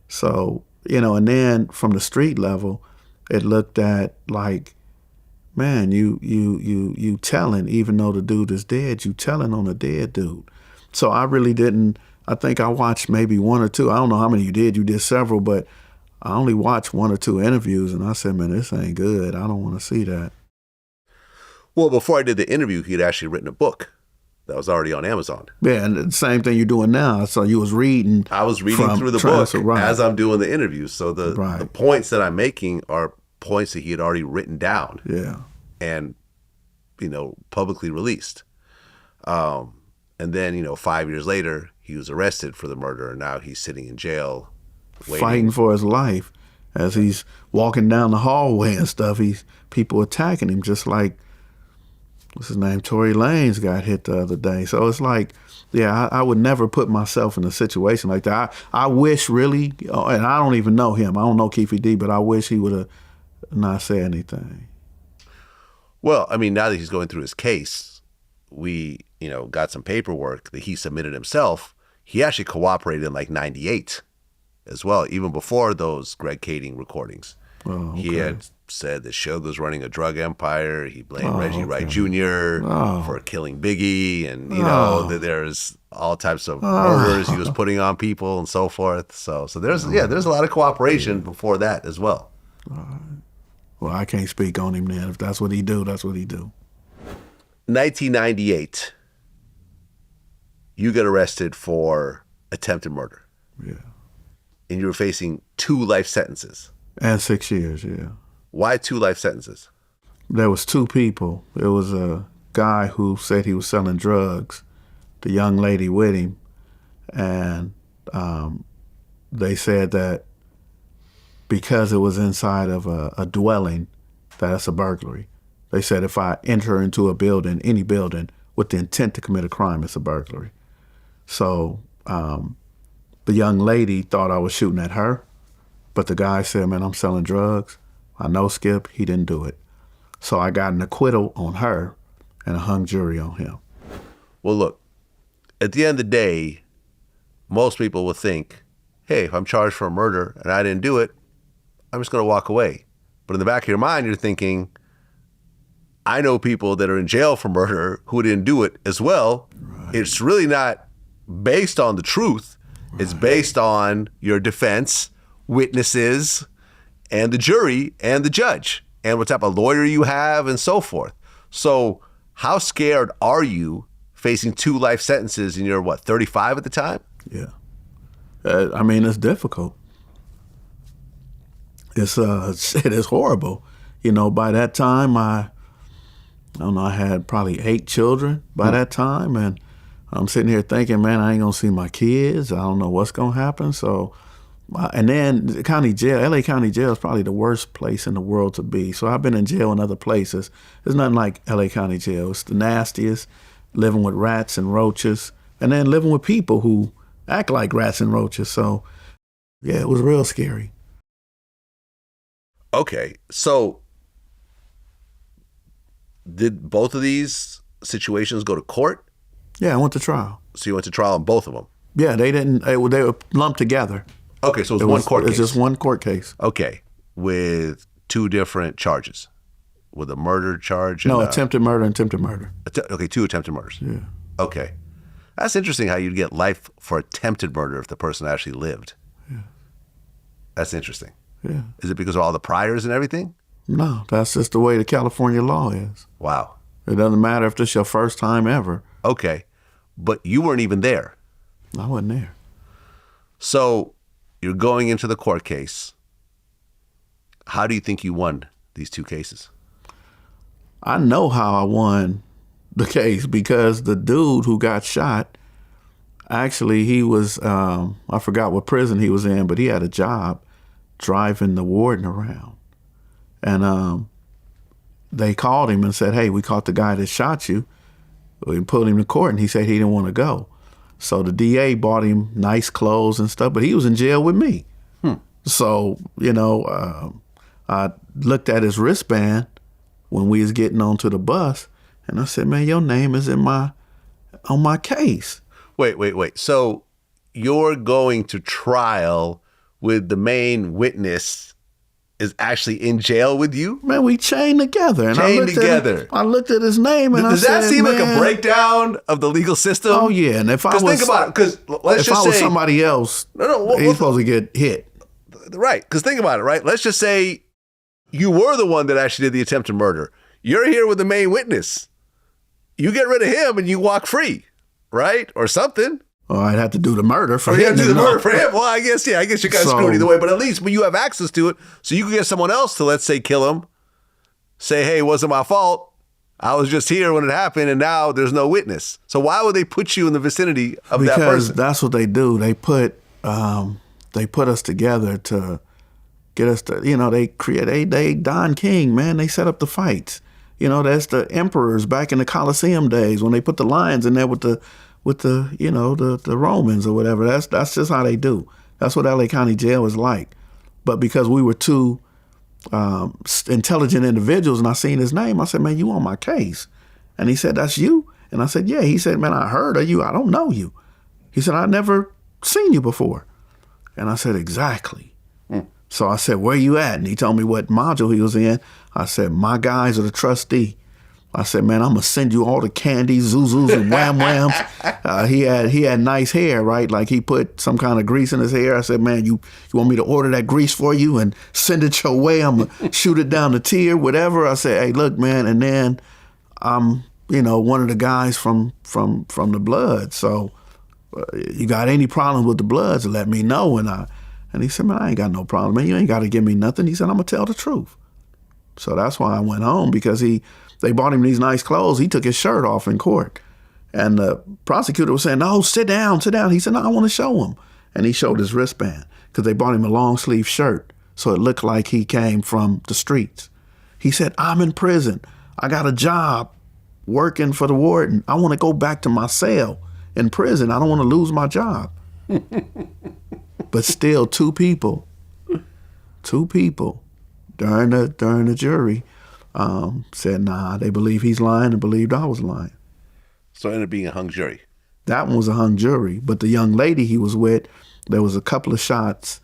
So, and then from the street level, it looked at like, man, you telling, even though the dude is dead, you telling on a dead dude. So I really didn't, I think I watched maybe one or two. I don't know how many you did several, but I only watched one or two interviews and I said, man, this ain't good. I don't want to see that. Well, before I did the interview, he had actually written a book that was already on Amazon. Yeah, and the same thing you're doing now. So you was reading. I was reading through the book as I'm doing the interview. So the points that I'm making are points that he had already written down. Yeah. And, publicly released. And then, 5 years later, he was arrested for the murder, and now he's sitting in jail waiting. Fighting for his life. As he's walking down the hallway and stuff, people attacking him, just like, what's his name, Tory Lanez got hit the other day. So it's like, yeah, I would never put myself in a situation like that. I wish really, and I don't even know him, I don't know Keefe D, but I wish he would have not said anything. Well, I mean, now that he's going through his case, we, got some paperwork that he submitted himself. He actually cooperated in like 98 as well, even before those Greg Kading recordings. Oh, okay. He had said that Suge was running a drug empire. He blamed Reggie Wright Jr. For killing Biggie. And, that there's all types of murders he was putting on people and so forth. So there's a lot of cooperation before that as well. Well, I can't speak on him then. If that's what he do, that's what he do. 1998, you get arrested for attempted murder. Yeah. And you were facing 2 life sentences. And 6 years, yeah. Why 2 life sentences? There was 2 people. There was a guy who said he was selling drugs, the young lady with him, and they said that because it was inside of a dwelling, that's a burglary. They said if I enter into a building, any building, with the intent to commit a crime, it's a burglary. So the young lady thought I was shooting at her, but the guy said, man, I'm selling drugs. I know Skip, he didn't do it. So I got an acquittal on her and a hung jury on him. Well, look, at the end of the day, most people will think, hey, if I'm charged for a murder and I didn't do it, I'm just going to walk away. But in the back of your mind, you're thinking, I know people that are in jail for murder who didn't do it as well. Right. It's really not based on the truth. Right. It's based on your defense, witnesses, and the jury and the judge, and what type of lawyer you have and so forth. So how scared are you facing 2 life sentences and you're, 35 at the time? Yeah. I mean, it's difficult. It is horrible. By that time, I had probably 8 children by that time, and I'm sitting here thinking, man, I ain't gonna see my kids. I don't know what's gonna happen. So, and then the county jail, LA County Jail is probably the worst place in the world to be. So I've been in jail in other places. There's nothing like LA County Jail. It's the nastiest, living with rats and roaches, and then living with people who act like rats and roaches. So, yeah, it was real scary. Okay, so did both of these situations go to court? Yeah, I went to trial. So you went to trial on both of them? Yeah, they didn't. They were lumped together. Okay, so it was one court case. It's just one court case. Okay, with 2 different charges, with a murder charge. No, attempted murder and attempted murder. Okay, 2 attempted murders. Yeah. Okay, That's interesting how you'd get life for attempted murder if the person actually lived. Yeah. That's interesting. Yeah. Is it because of all the priors and everything? No, that's just the way the California law is. Wow. It doesn't matter if this is your first time ever. Okay. But you weren't even there. I wasn't there. So you're going into the court case. How do you think you won these two cases? I know how I won the case because the dude who got shot, actually, he was, I forgot what prison he was in, but he had a job driving the warden around. And they called him and said, hey, we caught the guy that shot you. We pulled him to court, and he said he didn't want to go. So the DA bought him nice clothes and stuff, but he was in jail with me. So, I looked at his wristband when we was getting onto the bus, and I said, man, your name is on my case. Wait. So you're going to trial with the main witness is actually in jail with you? Man, we chained together. And I looked at his name and Does I said, that seem like a man, breakdown of the legal system? Oh, yeah. And if I was, think about it, because let's just say, was somebody else, he's supposed to get hit. Right, because think about it, right? Let's just say you were the one that actually did the attempted murder. You're here with the main witness. You get rid of him and you walk free, right? Or something. Well, I'd have to do the murder for him. You have to do the murder for him. Well, I guess you kind of screwed either way. But at least when you have access to it, so you can get someone else to, let's say, kill him. Say, hey, it wasn't my fault. I was just here when it happened, and now there's no witness. So why would they put you in the vicinity of that person? Because that's what they do. They put us together to get us to, they Don King, man. They set up the fights. That's the emperors back in the Colosseum days when they put the lions in there with the Romans or whatever. That's just how they do. That's what LA County Jail is like. But because we were two intelligent individuals and I seen his name, I said, man, you on my case. And he said, that's you? And I said, yeah. He said, man, I heard of you. I don't know you. He said, I never seen you before. And I said, exactly. So I said, where you at? And he told me what module he was in. I said, my guys are the trustee. I said, man, I'm going to send you all the candies, Zuzus, and Wham Whams. He had nice hair, right? Like he put some kind of grease in his hair. I said, man, you want me to order that grease for you and send it your way? I'm going to shoot it down the tier, whatever. I said, hey, look, man. And then I'm, one of the guys from the Blood. So you got any problems with the Bloods, let me know. And he said, man, I ain't got no problem, man. You ain't got to give me nothing. He said, I'm going to tell the truth. So that's why I went home, because they bought him these nice clothes. He took his shirt off in court. And the prosecutor was saying, no, sit down. He said, no, I want to show him. And he showed his wristband because they bought him a long sleeve shirt. So it looked like he came from the streets. He said, I'm in prison. I got a job working for the warden. I want to go back to my cell in prison. I don't want to lose my job. But still, two people during the jury said, nah, they believe he's lying and believed I was lying. So it ended up being a hung jury. That one was a hung jury. But the young lady he was with, there was a couple of shots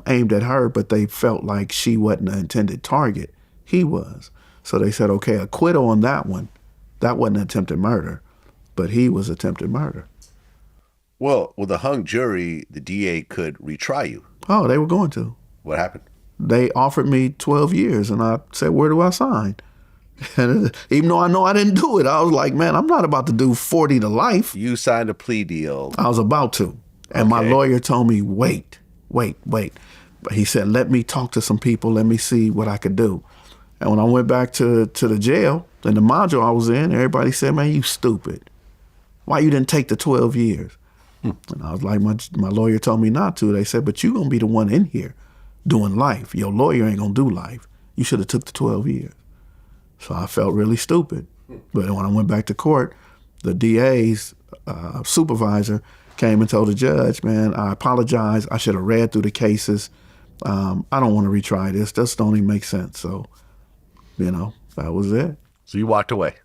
aimed at her, but they felt like she wasn't the intended target. He was. So they said, okay, acquittal on that one. That wasn't attempted murder, but he was attempted murder. Well, with a hung jury, the DA could retry you. Oh, they were going to. What happened? They offered me 12 years, and I said, where do I sign? And even though I know I didn't do it, I was like, man, I'm not about to do 40 to life. You signed a plea deal. I was about to. And my lawyer told me, wait. But he said, let me talk to some people. Let me see what I could do. And when I went back to the jail, in the module I was in, everybody said, man, you stupid. Why you didn't take the 12 years? And I was like, my lawyer told me not to. They said, but you going to be the one in here doing life. Your lawyer ain't going to do life. You should have took the 12 years. So I felt really stupid. But when I went back to court, the DA's supervisor came and told the judge, man, I apologize. I should have read through the cases. I don't want to retry this. This don't even make sense. So, that was it. So you walked away.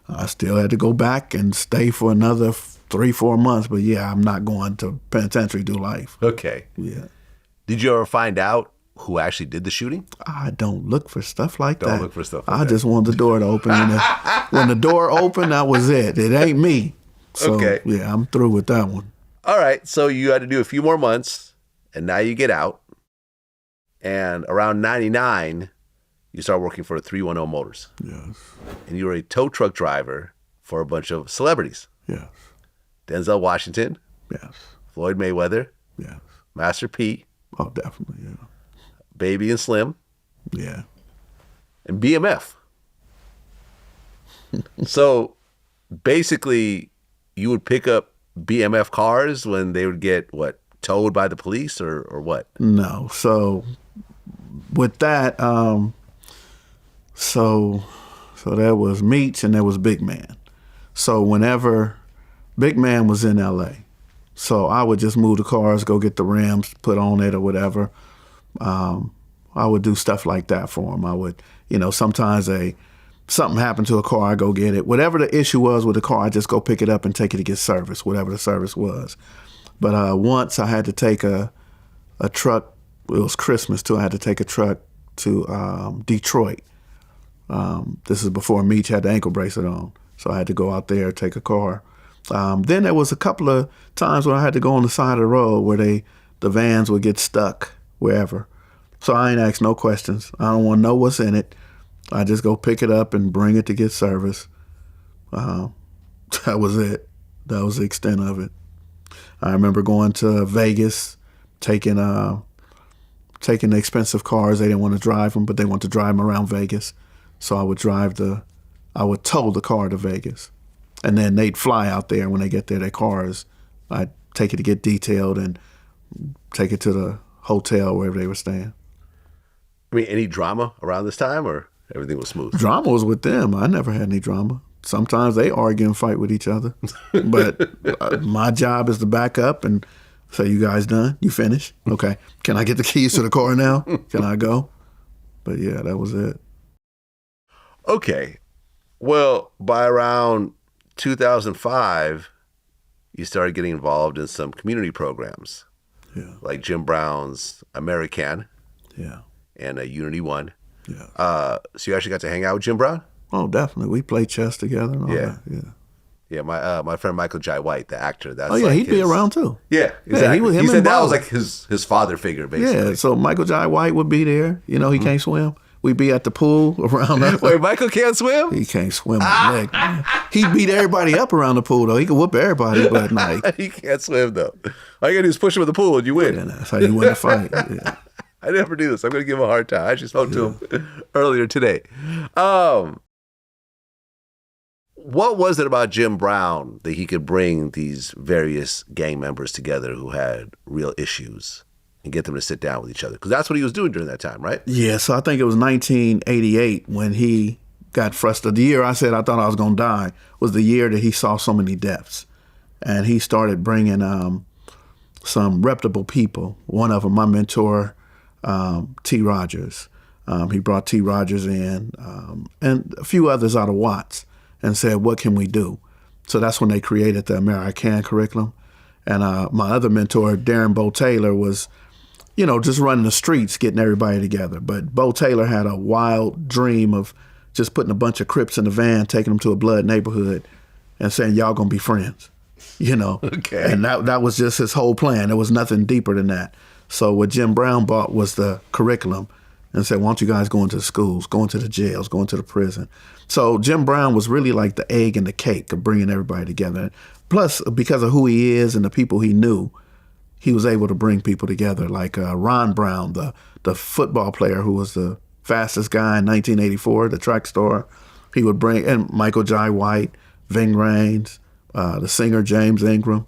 I still had to go back and stay for another 3-4 months. But yeah, I'm not going to penitentiary do life. Okay. Yeah. Did you ever find out who actually did the shooting? I don't look for stuff like that. Don't look for stuff like that. I just want the door to open. When the door opened, that was it. It ain't me. So, Okay. yeah, I'm through with that one. All right. So you had to do a few more months, and now you get out. And around 99, you start working for 310 Motors. Yes. And you were a tow truck driver for a bunch of celebrities. Yes. Denzel Washington, Yes. Floyd Mayweather, Yes. Master P, Oh, definitely. Yeah. Baby and Slim, Yeah. and BMF. So basically, you would pick up BMF cars when they would get, what, towed by the police or what? No. So with that, so there was Meech and there was Big Man. So whenever Big Man was in LA, so I would just move the cars, go get the rims, put on it or whatever. I would do stuff like that for him. I would, sometimes something happened to a car, I go get it. Whatever the issue was with the car, I just go pick it up and take it to get service, whatever the service was. But once I had to take a truck, it was Christmas too, I had to take a truck to Detroit. This is before Meech had the ankle bracelet on. So I had to go out there, take a car. Then there was a couple of times when I had to go on the side of the road where the vans would get stuck wherever. So I ain't asked no questions. I don't want to know what's in it. I just go pick it up and bring it to get service. That was it. That was the extent of it. I remember going to Vegas, taking the expensive cars. They didn't want to drive them, but they wanted to drive them around Vegas. So I would tow the car to Vegas. And then they'd fly out there. When they get there, their cars, I'd take it to get detailed and take it to the hotel wherever they were staying. I mean, any drama around this time or everything was smooth? Drama was with them. I never had any drama. Sometimes they argue and fight with each other. But my job is to back up and say, you guys done? You finished? Okay. Can I get the keys to the car now? Can I go? But yeah, that was it. Okay. Well, by around 2005, you started getting involved in some community programs. Yeah. Like Jim Brown's American. Yeah. And Unity One. Yeah. So you actually got to hang out with Jim Brown? Oh, definitely. We played chess together and all Yeah. that. Yeah. Yeah, my friend Michael Jai White, the actor. That's He'd be around too. Yeah, exactly. Yeah, he said that was like his father figure, basically. Yeah, so Michael Jai White would be there. He can't swim. We'd be at the pool around us. Wait, Michael can't swim? He can't swim with a leg. He beat everybody up around the pool, though. He could whoop everybody, but he can't swim, though. All you got to do is push him in the pool and you win. Yeah, that's how you win the fight. Yeah. I never do this. I'm going to give him a hard time. I actually spoke to him earlier today. What was it about Jim Brown that he could bring these various gang members together who had real issues and get them to sit down with each other? Because that's what he was doing during that time, right? Yeah, so I think it was 1988 when he got frustrated. The year I said I thought I was going to die was the year that he saw so many deaths. And he started bringing some reputable people. One of them, my mentor, T. Rogers. He brought T. Rogers in and a few others out of Watts and said, what can we do? So that's when they created the American curriculum. And my other mentor, Darren Bo Taylor, was, just running the streets, getting everybody together. But Bo Taylor had a wild dream of just putting a bunch of Crips in the van, taking them to a blood neighborhood and saying, y'all gonna be friends, Okay. And that was just his whole plan. There was nothing deeper than that. So what Jim Brown bought was the curriculum and said, why don't you guys go into the schools, go into the jails, go into the prison. So Jim Brown was really like the egg and the cake of bringing everybody together. Plus, because of who he is and the people he knew, he was able to bring people together. Like Ron Brown, the football player who was the fastest guy in 1984, the track star, he would bring, and Michael Jai White, Ving Rhames, the singer James Ingram,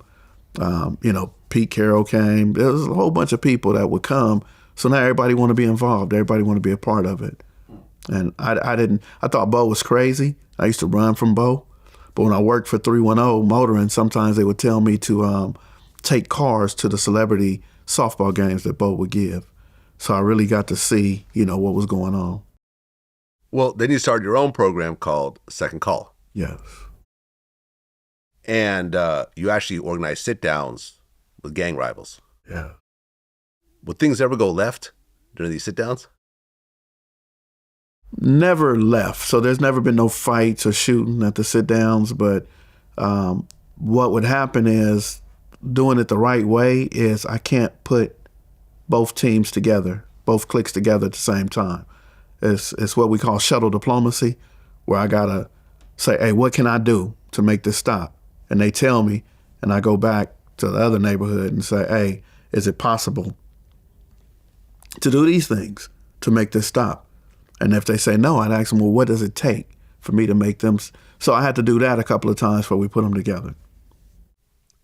Pete Carroll came. There was a whole bunch of people that would come. So now everybody want to be involved. Everybody want to be a part of it. And I thought Bo was crazy. I used to run from Bo. But when I worked for 310 Motoring, sometimes they would tell me to take cars to the celebrity softball games that Bo would give. So I really got to see, what was going on. Well, then you started your own program called Second Call. Yes. And you actually organized sit-downs with gang rivals. Yeah. Would things ever go left during these sit-downs? Never left. So there's never been no fights or shooting at the sit-downs, but what would happen is doing it the right way is I can't put both teams together, both cliques together at the same time. It's what we call shuttle diplomacy, where I gotta say, hey, what can I do to make this stop? And they tell me, and I go back to the other neighborhood and say, hey, is it possible to do these things to make this stop? And if they say no, I'd ask them, well, what does it take for me to make them? So I had to do that a couple of times before we put them together.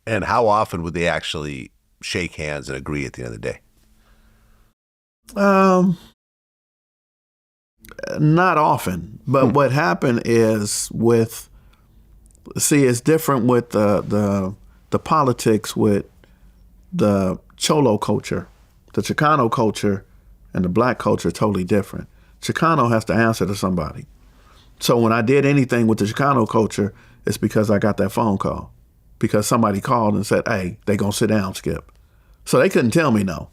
And how often would they actually shake hands and agree at the end of the day? Not often, but what happened is it's different with the politics with the Cholo culture. The Chicano culture and the black culture are totally different. Chicano has to answer to somebody. So when I did anything with the Chicano culture, it's because I got that phone call. Because somebody called and said, hey, they gonna sit down, Skipp. So they couldn't tell me no.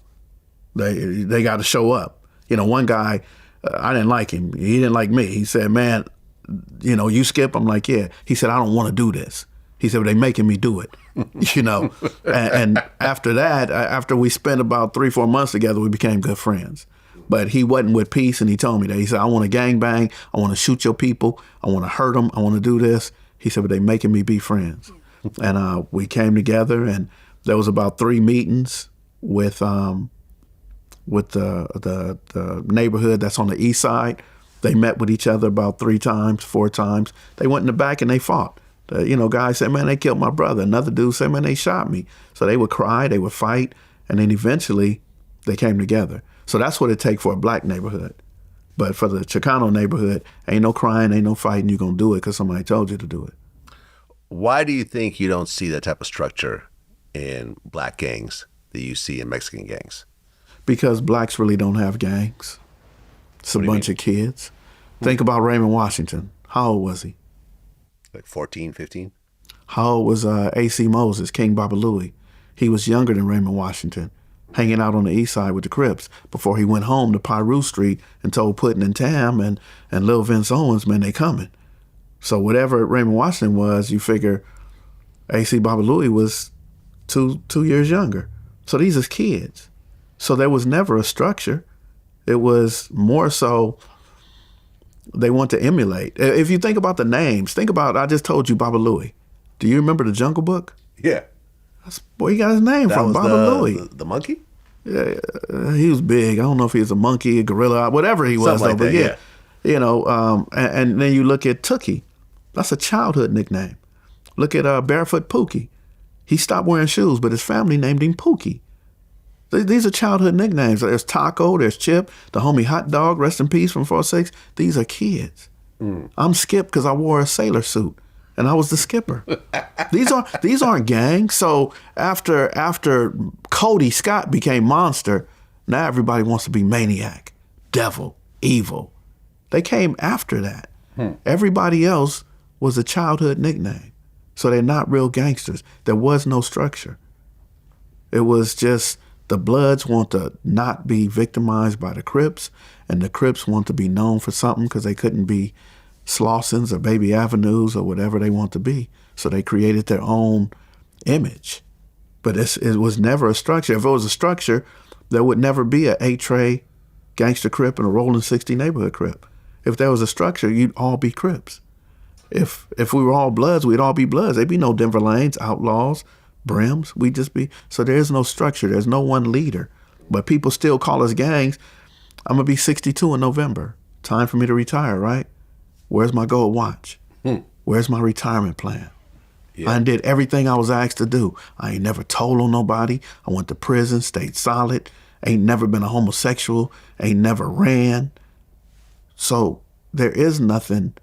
They got to show up. One guy, I didn't like him. He didn't like me. He said, man, you Skipp? I'm like, yeah. He said, I don't want to do this. He said, well, they making me do it. And after that, after we spent about 3-4 months together, we became good friends. But he wasn't with peace, and he told me that. He said, I want to gangbang. I want to shoot your people. I want to hurt them. I want to do this. He said, but they making me be friends. And we came together, and there was about 3 meetings with the neighborhood that's on the east side. They met with each other about 3 times, 4 times. They went in the back and they fought. Guys said, man, they killed my brother. Another dude said, man, they shot me. So they would cry, they would fight, and then eventually they came together. So that's what it takes for a black neighborhood. But for the Chicano neighborhood, ain't no crying, ain't no fighting. You're going to do it because somebody told you to do it. Why do you think you don't see that type of structure in black gangs that you see in Mexican gangs? Because blacks really don't have gangs. It's a bunch of kids. Think about Raymond Washington. How old was he? Like 14, 15? How old was A.C. Moses, King Baba Louie? He was younger than Raymond Washington, hanging out on the east side with the Crips before he went home to Piru Street and told Puddin' and Tam and Lil Vince Owens, man, they coming. So whatever Raymond Washington was, you figure A.C. Baba Louie was two years younger. So these is kids. So there was never a structure. It was more so they want to emulate. If you think about the names, I just told you Baba Louie. Do you remember the Jungle Book? Yeah. That's where he got his name from, Baba Louie. The monkey? Yeah, he was big. I don't know if he was a monkey, a gorilla, whatever he was. Something like but that, yeah. And then you look at Tookie. That's a childhood nickname. Look at Barefoot Pookie. He stopped wearing shoes, but his family named him Pookie. These are childhood nicknames. There's Taco, there's Chip, the homie Hot Dog, rest in peace from 4-6. These are kids. I'm Skipp because I wore a sailor suit and I was the skipper. These aren't gangs. So after Cody Scott became Monster, now everybody wants to be Maniac, Devil, Evil. They came after that. Everybody else was a childhood nickname. So they're not real gangsters. There was no structure. It was just the Bloods want to not be victimized by the Crips, and the Crips want to be known for something because they couldn't be Slausons or Baby Avenues or whatever they want to be. So they created their own image. But it was never a structure. If it was a structure, there would never be a 8-tray gangster Crip and a Rollin 60 neighborhood Crip. If there was a structure, you'd all be Crips. If we were all Bloods, we'd all be Bloods. There'd be no Denver Lanes, Outlaws, Brims. We'd just be. So there's no structure. There's no one leader. But people still call us gangs. I'm going to be 62 in November. Time for me to retire, right? Where's my gold watch? Where's my retirement plan? Yeah. I did everything I was asked to do. I ain't never told on nobody. I went to prison, stayed solid. Ain't never been a homosexual. Ain't never ran. So there is nothing.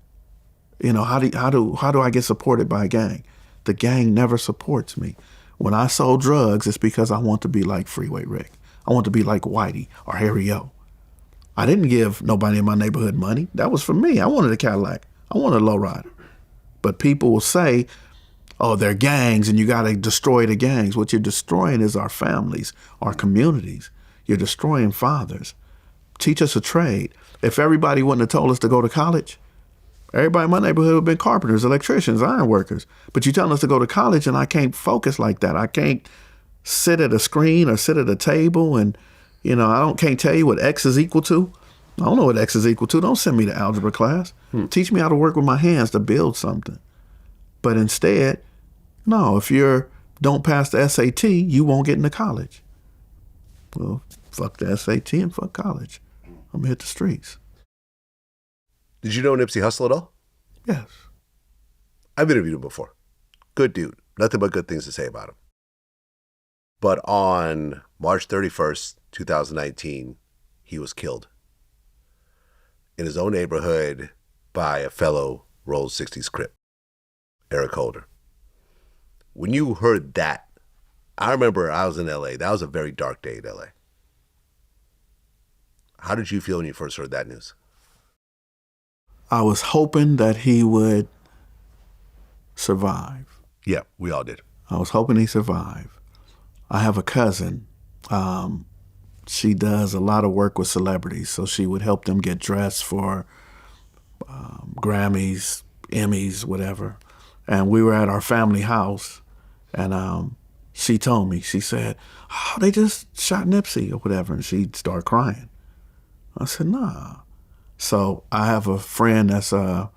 How do I get supported by a gang? The gang never supports me. When I sold drugs, it's because I want to be like Freeway Rick. I want to be like Whitey or Harry O. I didn't give nobody in my neighborhood money. That was for me. I wanted a Cadillac. I wanted a lowrider. But people will say, oh, they're gangs and you got to destroy the gangs. What you're destroying is our families, our communities. You're destroying fathers. Teach us a trade. If everybody wouldn't have told us to go to college, Everybody in my neighborhood have been carpenters, electricians, iron workers. But you're telling us to go to college and I can't focus like that. I can't sit at a screen or sit at a table and, can't tell you what X is equal to. I don't know what X is equal to. Don't send me to algebra class. Teach me how to work with my hands to build something. But instead, no, if you don't pass the SAT, you won't get into college. Well, fuck the SAT and fuck college. I'm gonna hit the streets. Did you know Nipsey Hussle at all? Yes. I've interviewed him before. Good dude. Nothing but good things to say about him. But on March 31st, 2019, he was killed in his own neighborhood by a fellow Roll 60s Crip, Eric Holder. When you heard that, I remember I was in LA. That was a very dark day in LA. How did you feel when you first heard that news? I was hoping that he would survive. Yeah, we all did. I was hoping he survived. I have a cousin. She does a lot of work with celebrities, so she would help them get dressed for Grammys, Emmys, whatever. And we were at our family house, and she told me, she said, "Oh, they just shot Nipsey," or whatever, and she'd start crying. I said, "Nah." So I have a friend that's a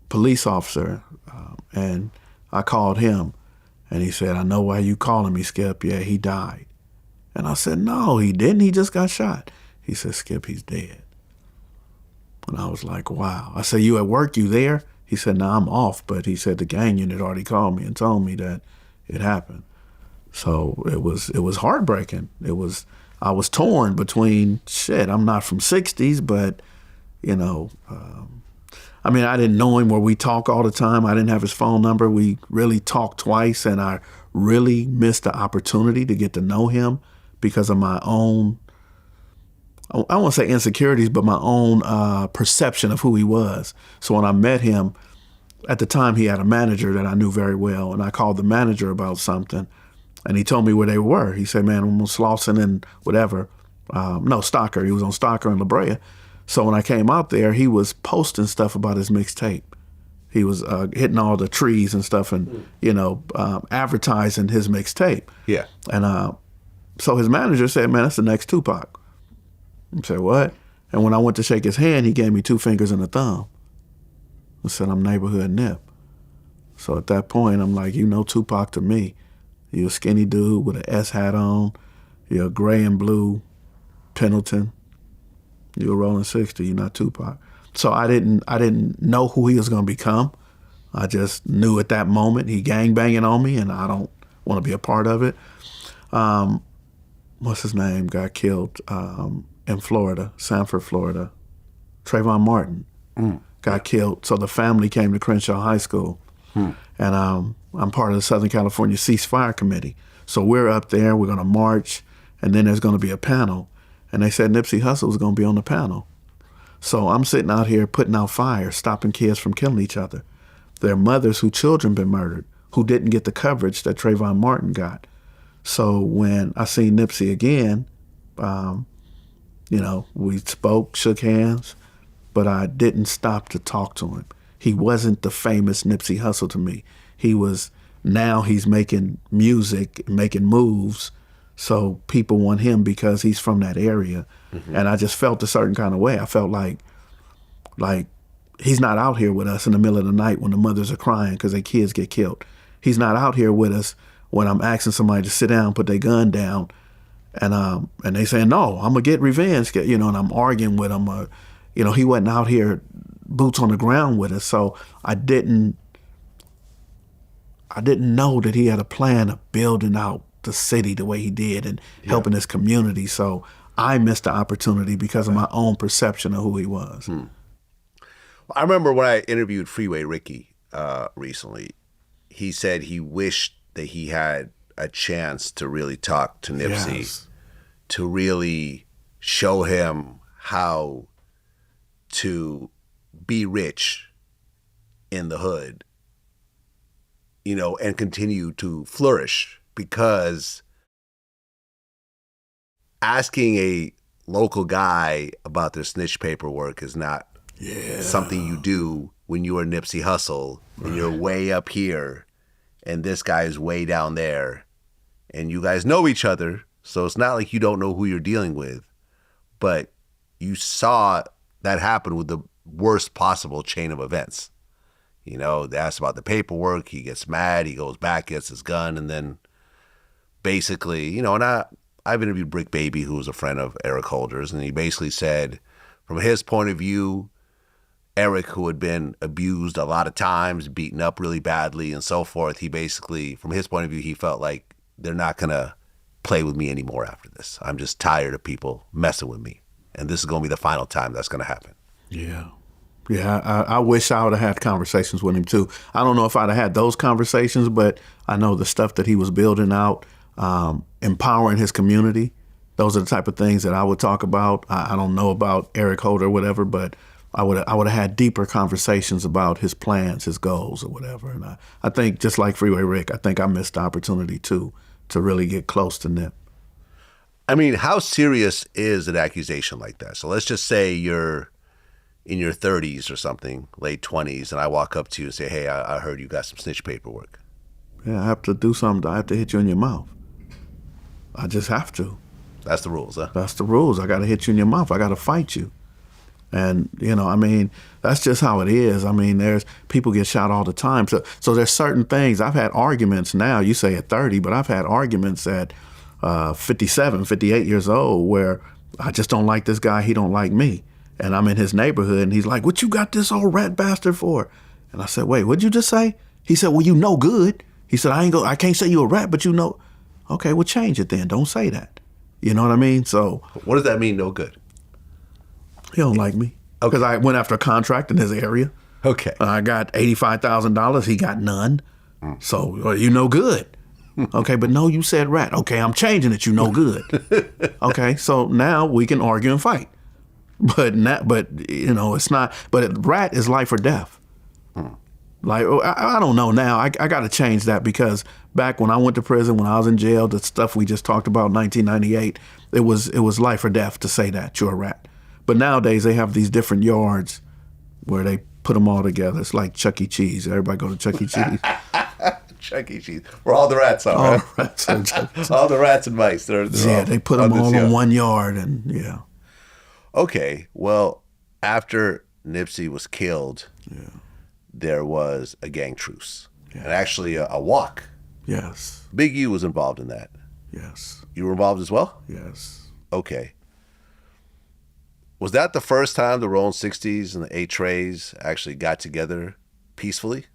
police officer, and I called him, and he said, "I know why you calling me, Skipp. Yeah, he died." And I said, "No, he didn't. He just got shot." He said, "Skipp, he's dead." And I was like, wow. I said, "You at work? You there?" He said, "No, I'm off." But he said the gang unit already called me and told me that it happened. So it was heartbreaking. I was torn between, shit, I'm not from 60s, but, I didn't know him where we talk all the time. I didn't have his phone number. We really talked twice, and I really missed the opportunity to get to know him because of my own, I won't say insecurities, but my own perception of who he was. So when I met him, at the time he had a manager that I knew very well, and I called the manager about something, and he told me where they were. He said, "Man, I'm on Slauson and whatever." Stocker. He was on Stocker and La Brea. So when I came out there, he was posting stuff about his mixtape. He was hitting all the trees and stuff and, advertising his mixtape. Yeah. And so his manager said, "Man, that's the next Tupac." I said, "What?" And when I went to shake his hand, he gave me 2 fingers and a thumb. I said, "I'm neighborhood Nip." So at that point, I'm like, "You know Tupac to me. You're a skinny dude with an S hat on. You're a gray and blue Pendleton. You're a Rollin 60. You're not Tupac." So I didn't know who he was going to become. I just knew at that moment he gangbanging on me, and I don't want to be a part of it. What's his name? Got killed in Florida, Sanford, Florida. Trayvon Martin got killed. So the family came to Crenshaw High School. And I'm part of the Southern California Ceasefire Committee. So we're up there, we're going to march, and then there's going to be a panel. And they said Nipsey Hussle was going to be on the panel. So I'm sitting out here putting out fires, stopping kids from killing each other. There are mothers whose children been murdered, who didn't get the coverage that Trayvon Martin got. So when I seen Nipsey again, we spoke, shook hands, but I didn't stop to talk to him. He wasn't the famous Nipsey Hussle to me. Now he's making music, making moves, so people want him because he's from that area. Mm-hmm. And I just felt a certain kind of way. I felt like he's not out here with us in the middle of the night when the mothers are crying because their kids get killed. He's not out here with us when I'm asking somebody to sit down, put their gun down, and they saying, "No, I'm gonna get revenge," and I'm arguing with him. He wasn't out here boots on the ground with us, so I didn't know that he had a plan of building out the city the way he did and helping his community. So I missed the opportunity because of my own perception of who he was. I remember when I interviewed Freeway Ricky recently, he said he wished that he had a chance to really talk to Nipsey, to really show him how to be rich in the hood, and continue to flourish, because asking a local guy about their snitch paperwork is not something you do when you are Nipsey Hussle and you're way up here and this guy is way down there and you guys know each other. So it's not like you don't know who you're dealing with, but you saw that happen with the worst possible chain of events. You know, they asked about the paperwork. He gets mad. He goes back, gets his gun, and then basically, you know, and I've interviewed Brick Baby, who was a friend of Eric Holder's, and he basically said, from his point of view, Eric, who had been abused a lot of times, beaten up really badly, and so forth, he basically, from his point of view, he felt like they're not going to play with me anymore after this. I'm just tired of people messing with me. And this is going to be the final time that's going to happen. Yeah. Yeah, I wish I would have had conversations with him too. I don't know if I'd have had those conversations, but I know the stuff that he was building out, empowering his community, those are the type of things that I would talk about. I don't know about Eric Holder or whatever, but I would have had deeper conversations about his plans, his goals or whatever. And I think just like Freeway Rick, I think I missed the opportunity too to really get close to Nip. I mean, how serious is an accusation like that? So let's just say you're in your 30s or something, late 20s, and I walk up to you and say, hey, I heard you got some snitch paperwork. Yeah, I have to do something. I have to hit you in your mouth. I just have to. That's the rules, huh? That's the rules. I got to hit you in your mouth. I got to fight you. And, you know, I mean, that's just how it is. I mean, there's people get shot all the time. So there's certain things. I've had arguments now, you say at 30, but I've had arguments at 57, 58 years old where I just don't like this guy. He don't like me. And I'm in his neighborhood and he's like, what you got this old rat bastard for? And I said, wait, what'd you just say? He said, well, you know good. He said, I can't say you a rat, but you know. Okay, well, change it then. Don't say that. You know what I mean? So what does that mean, no good? He don't like me. Because I went after a contract in his area. Okay. I got $85,000. He got none. So, well, you no good. Okay, but no, you said rat. Okay, I'm changing it. You no good. Okay, so now we can argue and fight. But you know, it's not. But rat is life or death. Like I don't know now. I got to change that because back when I went to prison, when I was in jail, the stuff we just talked about, 1998, it was life or death to say that you're a rat. But nowadays they have these different yards where they put them all together. It's like Chuck E. Cheese. Everybody go to Chuck E. Cheese. Chuck E. Cheese. Where all the rats are. All right? the rats are Chuck E. Cheese. All the rats and mice. They're they put them all in one yard, and yeah. Okay, well, after Nipsey was killed, there was a gang truce. And actually a walk. Yes. Big U was involved in that. Yes. You were involved as well? Yes. Okay. Was that the first time the Rollin 60s and the 8 Trays actually got together peacefully?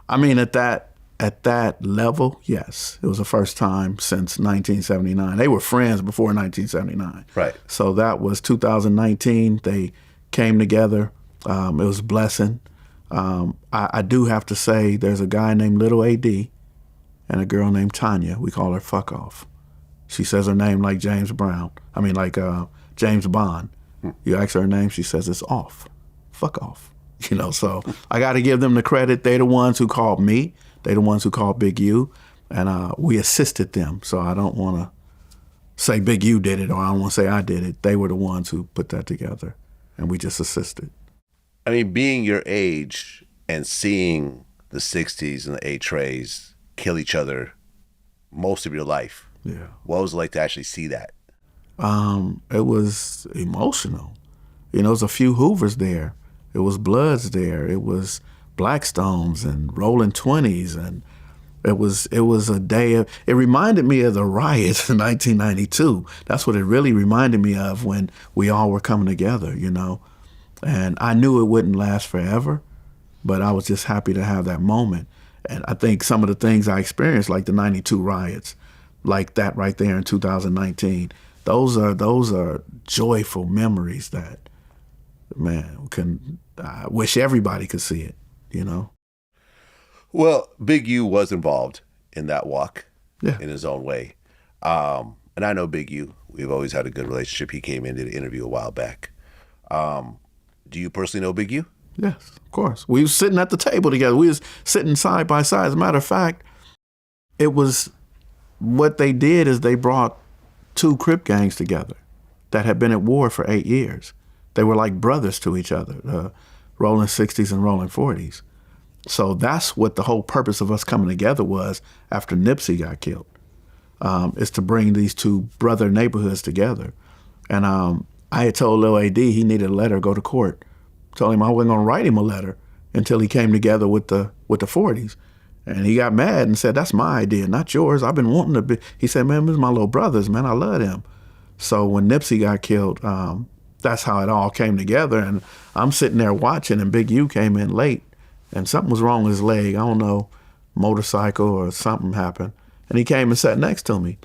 I mean, at that level, yes. It was the first time since 1979. They were friends before 1979. Right. So that was 2019. They came together. It was a blessing. I do have to say there's a guy named Little AD and a girl named Tanya. We call her Fuck Off. She says her name like James Brown. I mean, like James Bond. You ask her name, she says it's off. Fuck off. You know, so I got to give them the credit. They're the ones who called me. They're the ones who called Big U, and we assisted them. So I don't want to say Big U did it, or I don't want to say I did it. They were the ones who put that together, and we just assisted. I mean, being your age and seeing the 60s and the 8 Trays kill each other most of your life, what was it like to actually see that? It was emotional. You know, there's a few Hoovers there. It was Bloods there. It was Blackstones and Rolling 20s, and it was a day of. It reminded me of the riots in 1992. That's what it really reminded me of when we all were coming together. You know, and I knew it wouldn't last forever, but I was just happy to have that moment. And I think some of the things I experienced, like the '92 riots, like that right there in 2019, those are joyful memories that. Man, I wish everybody could see it, you know? Well, Big U was involved in that walk in his own way. And I know Big U. We've always had a good relationship. He came in, did an interview a while back. Do you personally know Big U? Yes, of course. We were sitting at the table together. We was sitting side by side. As a matter of fact, it was what they did is they brought two Crip gangs together that had been at war for 8 years. They were like brothers to each other, Rollin 60s and Rollin 40s. So that's what the whole purpose of us coming together was after Nipsey got killed, is to bring these two brother neighborhoods together. And I had told Lil AD he needed a letter to go to court. Told him I wasn't going to write him a letter until he came together with the 40s. And he got mad and said, that's my idea, not yours. I've been wanting to be. He said, man, this is my little brothers, man. I love them. So when Nipsey got killed, that's how it all came together. And I'm sitting there watching, and Big U came in late, and something was wrong with his leg. I don't know, motorcycle or something happened. And he came and sat next to me.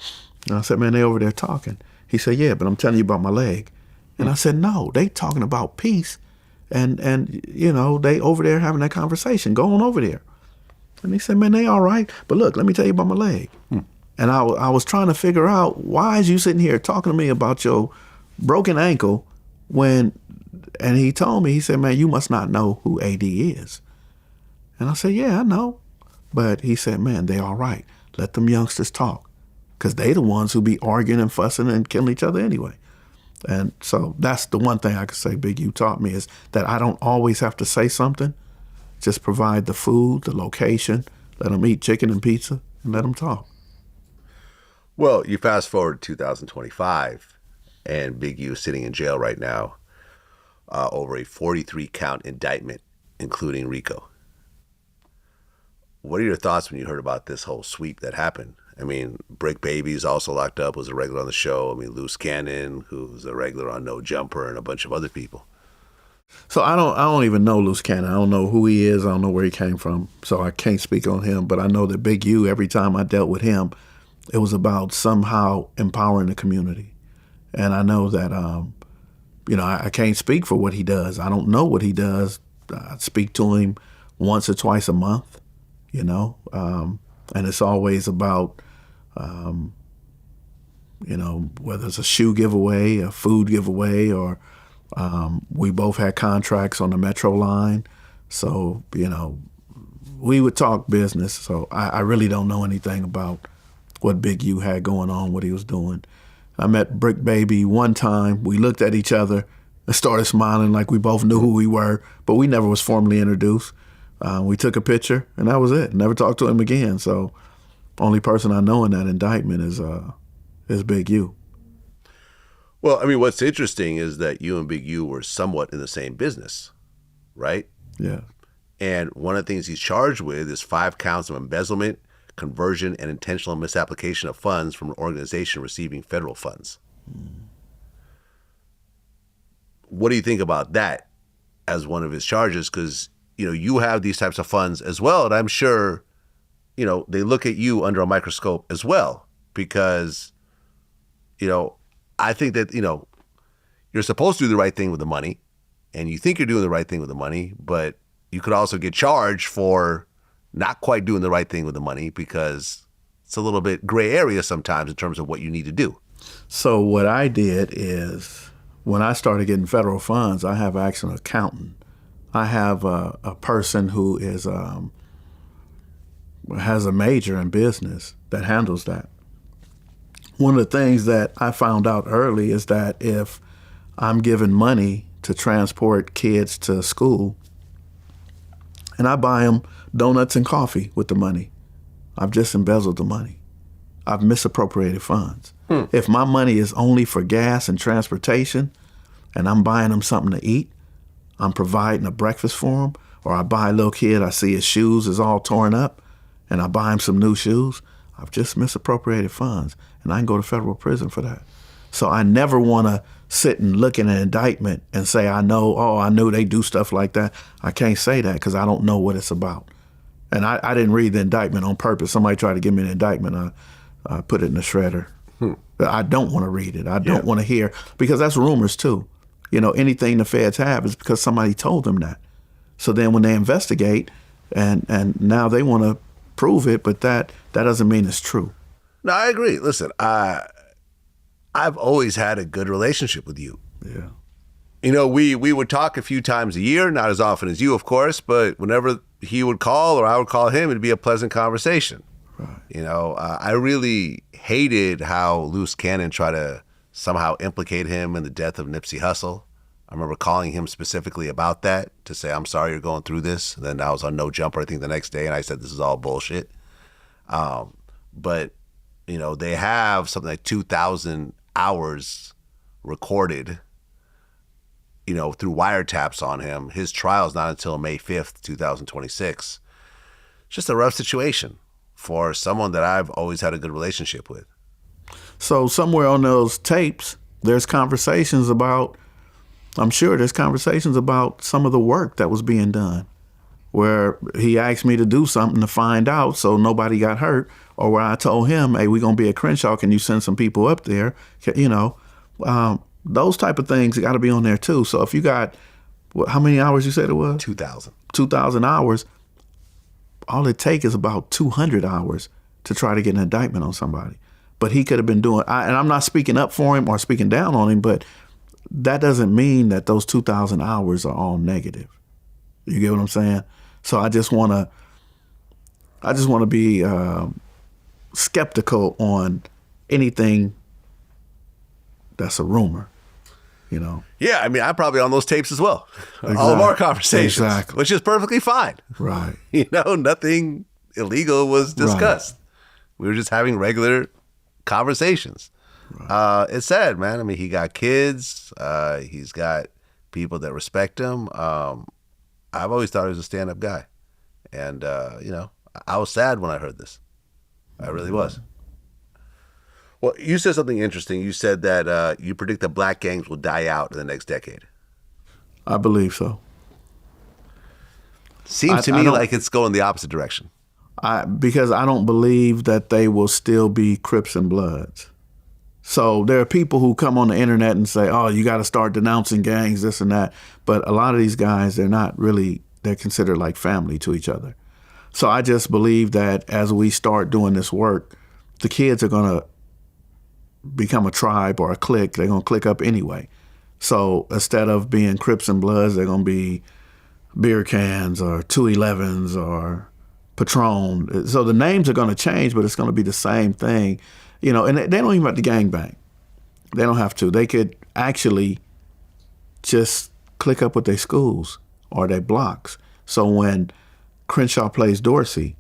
And I said, man, they over there talking. He said, yeah, but I'm telling you about my leg. And I said, no, they talking about peace. And you know, they over there having that conversation. Go on over there. And he said, man, they all right. But look, let me tell you about my leg. And I was trying to figure out, why is you sitting here talking to me about your broken ankle when, and he told me, he said, man, you must not know who AD is. And I said, yeah, I know. But he said, man, they all right. Let them youngsters talk, because they the ones who be arguing and fussing and killing each other anyway. And so that's the one thing I could say Big U taught me, is that I don't always have to say something. Just provide the food, the location, let them eat chicken and pizza, and let them talk. Well, you fast forward to 2025, and Big U is sitting in jail right now over a 43-count indictment, including RICO. What are your thoughts when you heard about this whole sweep that happened? I mean, Brick Baby's also locked up, was a regular on the show. I mean, Loose Cannon, who's a regular on No Jumper, and a bunch of other people. So I don't even know Loose Cannon. I don't know who he is. I don't know where he came from. So I can't speak on him. But I know that Big U, every time I dealt with him, it was about somehow empowering the community. And I know that, you know, I can't speak for what he does. I don't know what he does. I speak to him once or twice a month, you know. And it's always about, you know, whether it's a shoe giveaway, a food giveaway, or we both had contracts on the Metro line. So, you know, we would talk business. So I really don't know anything about what Big U had going on, what he was doing. I met Brick Baby one time. We looked at each other and started smiling like we both knew who we were, but we never was formally introduced. We took a picture, and that was it. Never talked to him again. So only person I know in that indictment is Big U. Well, I mean, what's interesting is that you and Big U were somewhat in the same business, right? Yeah. And one of the things he's charged with is 5 counts of embezzlement, conversion, and intentional misapplication of funds from an organization receiving federal funds. What do you think about that as one of his charges? Because, you know, you have these types of funds as well, and I'm sure, you know, they look at you under a microscope as well, because, you know, I think that, you know, you're supposed to do the right thing with the money, and you think you're doing the right thing with the money, but you could also get charged for not quite doing the right thing with the money, because it's a little bit gray area sometimes in terms of what you need to do. So what I did is, when I started getting federal funds, I have actually an accountant. I have a person who is has a major in business that handles that. One of the things that I found out early is that if I'm giving money to transport kids to school, and I buy them donuts and coffee with the money, I've just embezzled the money. I've misappropriated funds. If my money is only for gas and transportation, and I'm buying them something to eat, I'm providing a breakfast for them, or I buy a little kid, I see his shoes is all torn up, and I buy him some new shoes, I've just misappropriated funds, and I can go to federal prison for that. So I never want to sit and look at an indictment and say, I knew they do stuff like that. I can't say that because I don't know what it's about. And I didn't read the indictment on purpose. Somebody tried to give me an indictment. I put it in the shredder. I don't want to read it. I don't want to hear, because that's rumors too. You know, anything the feds have is because somebody told them that. So then when they investigate and now they want to prove it, but that doesn't mean it's true. No, I agree. Listen, I've always had a good relationship with you. Yeah. You know, we would talk a few times a year, not as often as you, of course, but whenever he would call or I would call him, it'd be a pleasant conversation. Right. You know, I really hated how Loose Cannon tried to somehow implicate him in the death of Nipsey Hussle. I remember calling him specifically about that to say, I'm sorry you're going through this. And then I was on No Jumper, I think, the next day, and I said, this is all bullshit. But, you know, they have something like 2,000 hours recorded, you know, through wiretaps on him. His trial's not until May 5th, 2026. It's just a rough situation for someone that I've always had a good relationship with. So somewhere on those tapes, there's conversations about, I'm sure there's conversations about some of the work that was being done, where he asked me to do something to find out so nobody got hurt, or where I told him, hey, we're going to be at Crenshaw, can you send some people up there? You know, those type of things got to be on there too. So if you got, how many hours you said it was? 2,000. 2,000 hours. All it takes is about 200 hours to try to get an indictment on somebody. But he could have been doing, and I'm not speaking up for him or speaking down on him, but that doesn't mean that those 2,000 hours are all negative. You get what I'm saying? So I just want to be skeptical on anything that's a rumor, you know? Yeah, I mean, I'm probably on those tapes as well. Exactly. All of our conversations, exactly. Which is perfectly fine. Right. You know, nothing illegal was discussed. Right. We were just having regular conversations. Right. It's sad, man. I mean, he got kids. He's got people that respect him. I've always thought he was a stand-up guy. And, you know, I was sad when I heard this. I really was. Well, you said something interesting. You said that you predict that black gangs will die out in the next decade. I believe so. Seems to me like it's going the opposite direction. Because I don't believe that they will still be Crips and Bloods. So there are people who come on the internet and say, oh, you got to start denouncing gangs, this and that. But a lot of these guys, they're not really, they're considered like family to each other. So I just believe that as we start doing this work, the kids are going to become a tribe or a clique. They're going to click up anyway. So instead of being Crips and Bloods, they're going to be beer cans or 211s or Patron. So the names are going to change, but it's going to be the same thing. You know, and they don't even have to gangbang. They don't have to. They could actually just click up with their schools or their blocks. So when Crenshaw plays Dorsey,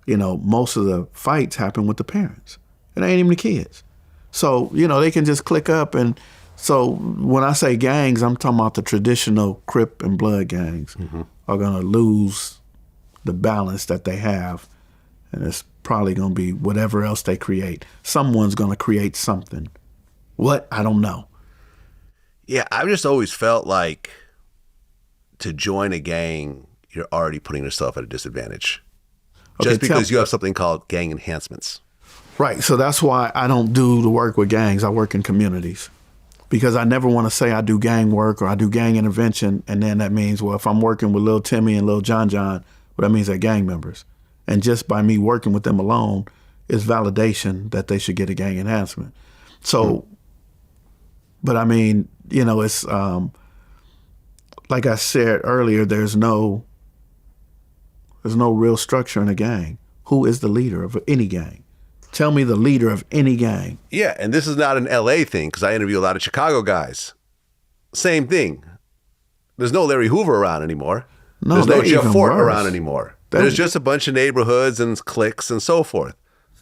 you know, most of the fights happen with the parents. It ain't even the kids. So, you know, they can just click up. And so when I say gangs, I'm talking about the traditional Crip and Blood gangs are going to lose the balance that they have. And it's probably going to be whatever else they create. Someone's going to create something. What? I don't know. Yeah, I've just always felt like to join a gang, you're already putting yourself at a disadvantage. Okay, just because you have something called gang enhancements. Right. So that's why I don't do the work with gangs. I work in communities. Because I never want to say I do gang work or I do gang intervention, and then that means, well, if I'm working with Lil Timmy and Lil John John, well, that means they're gang members. And just by me working with them alone is validation that they should get a gang enhancement. So, but I mean, you know, it's like I said earlier, there's no real structure in a gang. Who is the leader of any gang? Tell me the leader of any gang. Yeah, and this is not an LA thing, because I interview a lot of Chicago guys. Same thing. There's no Larry Hoover around anymore. No, there's no Jeff Fort worse. around anymore. There's just a bunch of neighborhoods and cliques and so forth.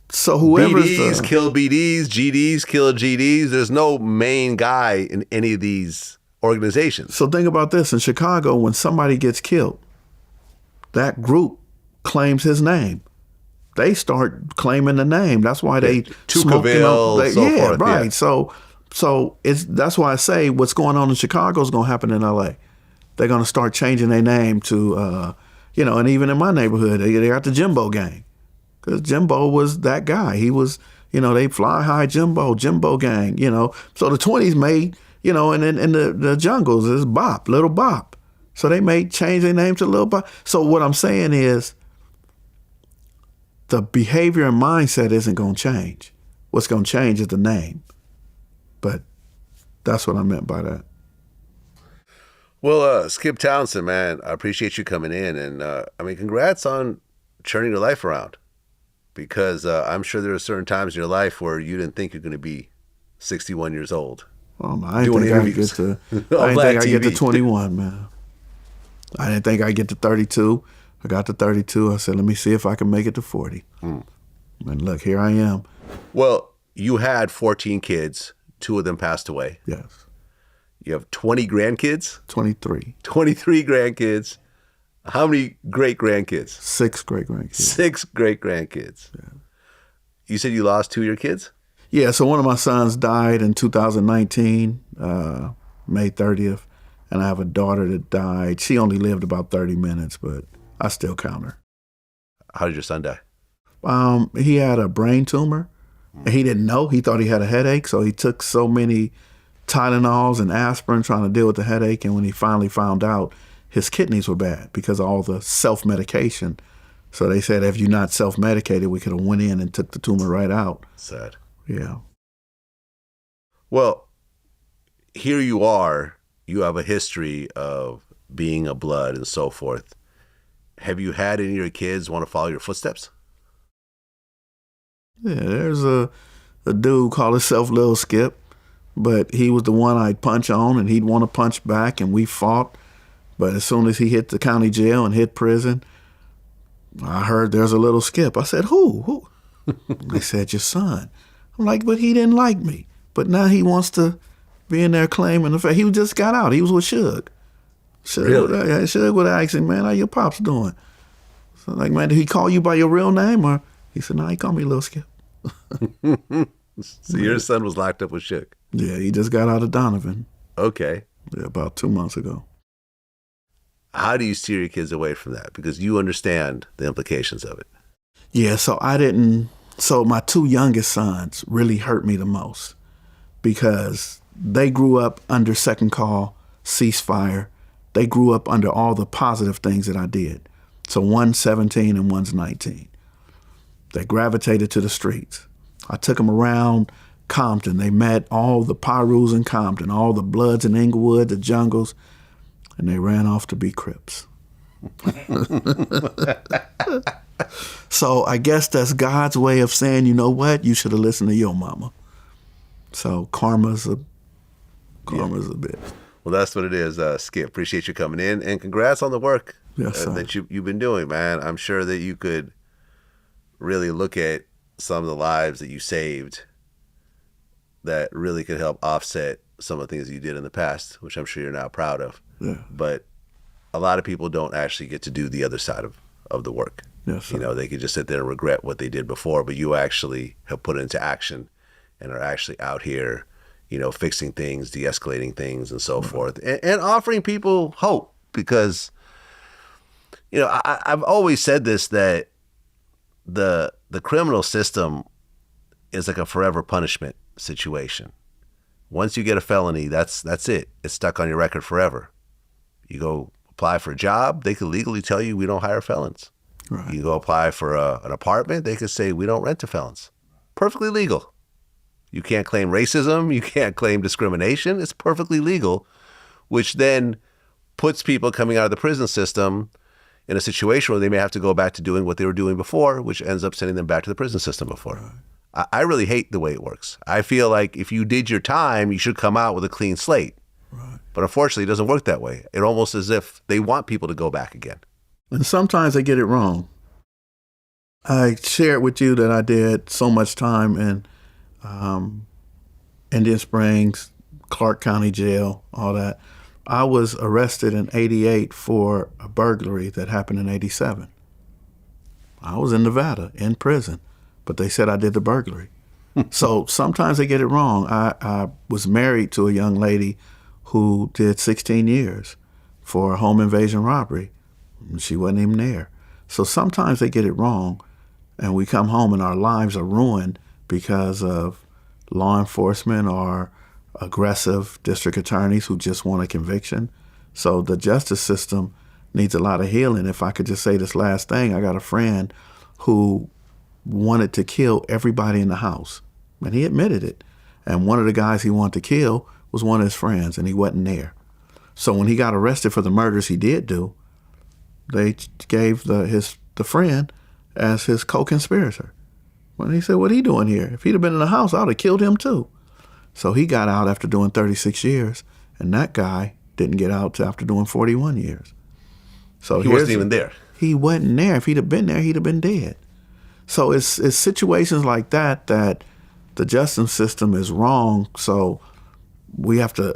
So whoever's BDs kill BDs, GDs kill GDs. There's no main guy in any of these organizations. So think about this. In Chicago, when somebody gets killed, that group claims his name. They start claiming the name. That's why they Tucaville, so forth. Right. Yeah. So that's why I say what's going on in Chicago is going to happen in LA. They're going to start changing their name to, you know, and even in my neighborhood, they got the Jimbo gang. Because Jimbo was that guy. He was, you know, they fly high Jimbo gang, you know. So the 20s made, you know, and in the jungles is Bop, Little Bop. So they made change their name to Little Bop. So what I'm saying is the behavior and mindset isn't going to change. What's going to change is the name. But that's what I meant by that. Well, Skipp Townsend, man, I appreciate you coming in. And, I mean, congrats on turning your life around. Because I'm sure there are certain times in your life where you didn't think you're going to be 61 years old. I didn't doing think I'd interviews. get to. On I didn't Black think I'd get to TV. 21, man. I didn't think I'd get to 32. I got to 32. I said, let me see if I can make it to 40. And look, here I am. Well, you had 14 kids. 2 of them passed away. Yes. You have 20 grandkids? 23. 23 grandkids. How many great-grandkids? 6 great-grandkids. 6 great-grandkids. Yeah. You said you lost 2 of your kids? Yeah, so one of my sons died in 2019, May 30th, and I have a daughter that died. She only lived about 30 minutes, but I still count her. How did your son die? He had a brain tumor, and he didn't know. He thought he had a headache, so he took so many Tylenols and aspirin trying to deal with the headache, and when he finally found out, his kidneys were bad because of all the self-medication. So they said, if you're not self-medicated, we could have went in and took the tumor right out. Sad. Yeah. Well, here you are. You have a history of being a blood and so forth. Have you had any of your kids want to follow your footsteps? Yeah, there's a dude called himself Lil Skipp, but he was the one I'd punch on, and he'd want to punch back, and we fought. But as soon as he hit the county jail and hit prison, I heard there's a little Skipp. I said, who? They said, your son. I'm like, but he didn't like me. But now he wants to be in there claiming the fact. He just got out. He was with Suge. Suge would ask him, man, how your pops doing? So like, man, did he call you by your real name? Or he said, no, he called me Lil Skipp. So your son was locked up with Suge? Yeah, he just got out of Donovan. Okay. Yeah, about 2 months ago. How do you steer your kids away from that? Because you understand the implications of it. Yeah, so my 2 youngest sons really hurt me the most because they grew up under Second Call, ceasefire. They grew up under all the positive things that I did. So one's 17 and one's 19. They gravitated to the streets. I took them around Compton. They met all the Pyrus in Compton, all the Bloods in Inglewood, the Jungles, and they ran off to be Crips. So I guess that's God's way of saying, you know what, you should have listened to your mama. So karma's a bit. Well, that's what it is, Skipp. Appreciate you coming in, and congrats on the work that you've been doing, man. I'm sure that you could really look at some of the lives that you saved that really could help offset some of the things you did in the past, which I'm sure you're now proud of. Yeah. But a lot of people don't actually get to do the other side of the work. Yes, sir. You know, they could just sit there and regret what they did before, but you actually have put it into action and are actually out here, you know, fixing things, de-escalating things and so forth, and offering people hope. Because, you know, I've always said this, that the criminal system is like a forever punishment situation. Once you get a felony, that's it. It's stuck on your record forever. You go apply for a job, they could legally tell you we don't hire felons. Right. You go apply for an apartment, they could say we don't rent to felons. Perfectly legal. You can't claim racism. You can't claim discrimination. It's perfectly legal, which then puts people coming out of the prison system in a situation where they may have to go back to doing what they were doing before, which ends up sending them back to the prison system before. Right. I really hate the way it works. I feel like if you did your time, you should come out with a clean slate. Right. But unfortunately, it doesn't work that way. It's almost as if they want people to go back again. And sometimes they get it wrong. I shared with you that I did so much time in Indian Springs, Clark County Jail, all that. I was arrested in '88 for a burglary that happened in '87. I was in Nevada, in prison, but they said I did the burglary. So sometimes they get it wrong. I was married to a young lady who did 16 years for a home invasion robbery. She wasn't even there. So sometimes they get it wrong, and we come home and our lives are ruined because of law enforcement or aggressive district attorneys who just want a conviction. So the justice system needs a lot of healing. If I could just say this last thing, I got a friend who wanted to kill everybody in the house, and he admitted it. And one of the guys he wanted to kill was one of his friends, and he wasn't there. So when he got arrested for the murders he did do, they gave the friend as his co-conspirator. When he said, what he doing here? If he'd have been in the house, I would have killed him too. So he got out after doing 36 years, and that guy didn't get out till after doing 41 years. So he wasn't even there. He wasn't there. If he'd have been there, he'd have been dead. So it's situations like that that the justice system is wrong. So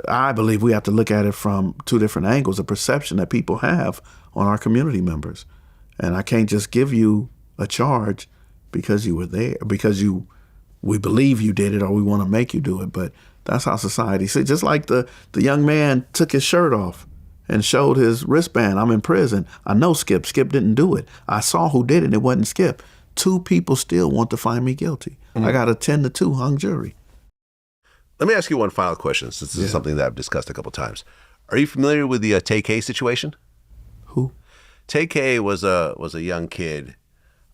I believe we have to look at it from two different angles, the perception that people have on our community members. And I can't just give you a charge because you were there, because we believe you did it or we want to make you do it. But that's how society sees. Just like the young man took his shirt off and showed his wristband. I'm in prison. I know Skipp. Skipp didn't do it. I saw who did it. It wasn't Skipp. Two people still want to find me guilty. I got a 10-2 hung jury. Let me ask you one final question, since this is something that I've discussed a couple times. Are you familiar with the Tay K situation? Who? Tay K was a young kid.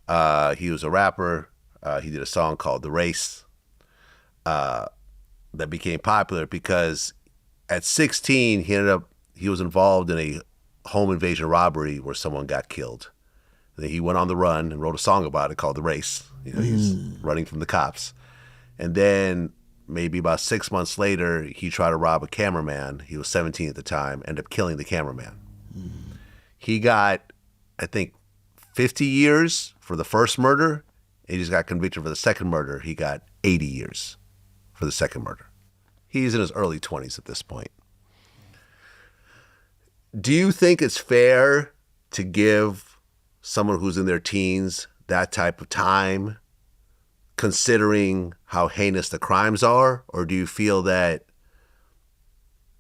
He was a rapper. He did a song called "The Race" that became popular because at 16 he was involved in a home invasion robbery where someone got killed. And then he went on the run and wrote a song about it called "The Race." He's running from the cops. And then maybe about 6 months later, he tried to rob a cameraman. He was 17 at the time, ended up killing the cameraman. He got, I think, 50 years for the first murder. He just got convicted for the second murder. He got 80 years for the second murder. He's in his early 20s at this point. Do you think it's fair to give someone who's in their teens that type of time, considering how heinous the crimes are? Or do you feel that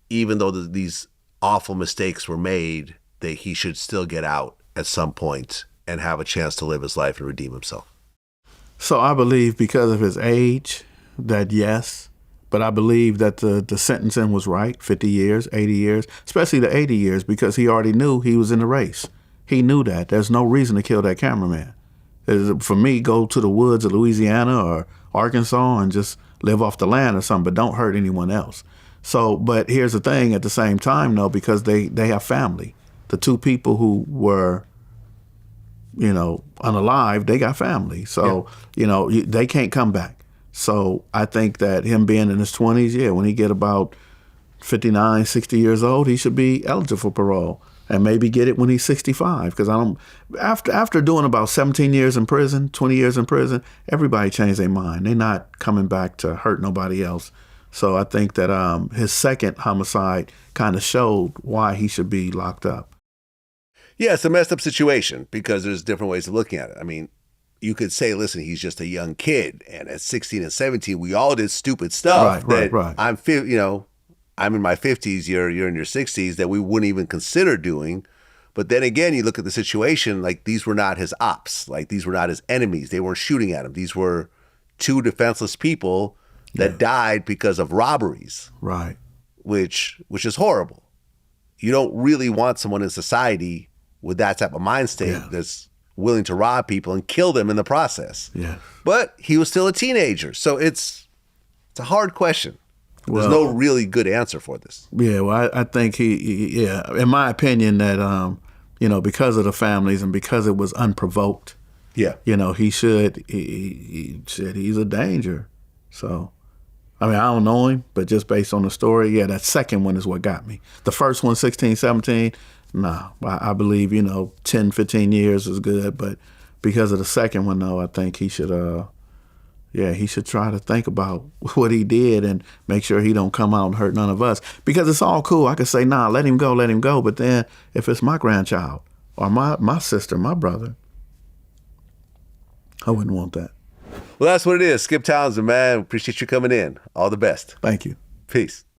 even though these awful mistakes were made, that he should still get out at some point and have a chance to live his life and redeem himself? So I believe because of his age that yes, but I believe that the sentencing was right, 50 years, 80 years, especially the 80 years, because he already knew he was in the race. He knew that. There's no reason to kill that cameraman. For me, go to the woods of Louisiana or Arkansas and just live off the land or something, but don't hurt anyone else. So, but here's the thing at the same time, though, because they have family. The two people who were, unalive, they got family. So, they can't come back. So I think that him being in his 20s, when he get about 59, 60 years old, he should be eligible for parole and maybe get it when he's 65. Because after doing about 17 years in prison, 20 years in prison, everybody changed their mind. They're not coming back to hurt nobody else. So I think that his second homicide kind of showed why he should be locked up. Yeah, it's a messed up situation because there's different ways of looking at it. I mean, you could say, listen, he's just a young kid. And at 16 and 17, we all did stupid stuff. Right. I'm in my 50s, you're in your 60s, that we wouldn't even consider doing. But then again, you look at the situation, like these were not his ops. Like these were not his enemies. They weren't shooting at him. These were two defenseless people that died because of robberies. Right. Which is horrible. You don't really want someone in society with that type of mind state that's willing to rob people and kill them in the process. Yeah. But he was still a teenager. So it's a hard question. There's no really good answer for this. Yeah, well, I think in my opinion, that, because of the families and because it was unprovoked, he's a danger. So, I don't know him, but just based on the story, that second one is what got me. The first one, 16, 17, no, I believe, 10, 15 years is good. But because of the second one, though, I think he should, he should try to think about what he did and make sure he don't come out and hurt none of us. Because it's all cool. I could say, nah, let him go. But then if it's my grandchild or my sister, my brother, I wouldn't want that. Well, that's what it is. Skipp Townsend, man. Appreciate you coming in. All the best. Thank you. Peace.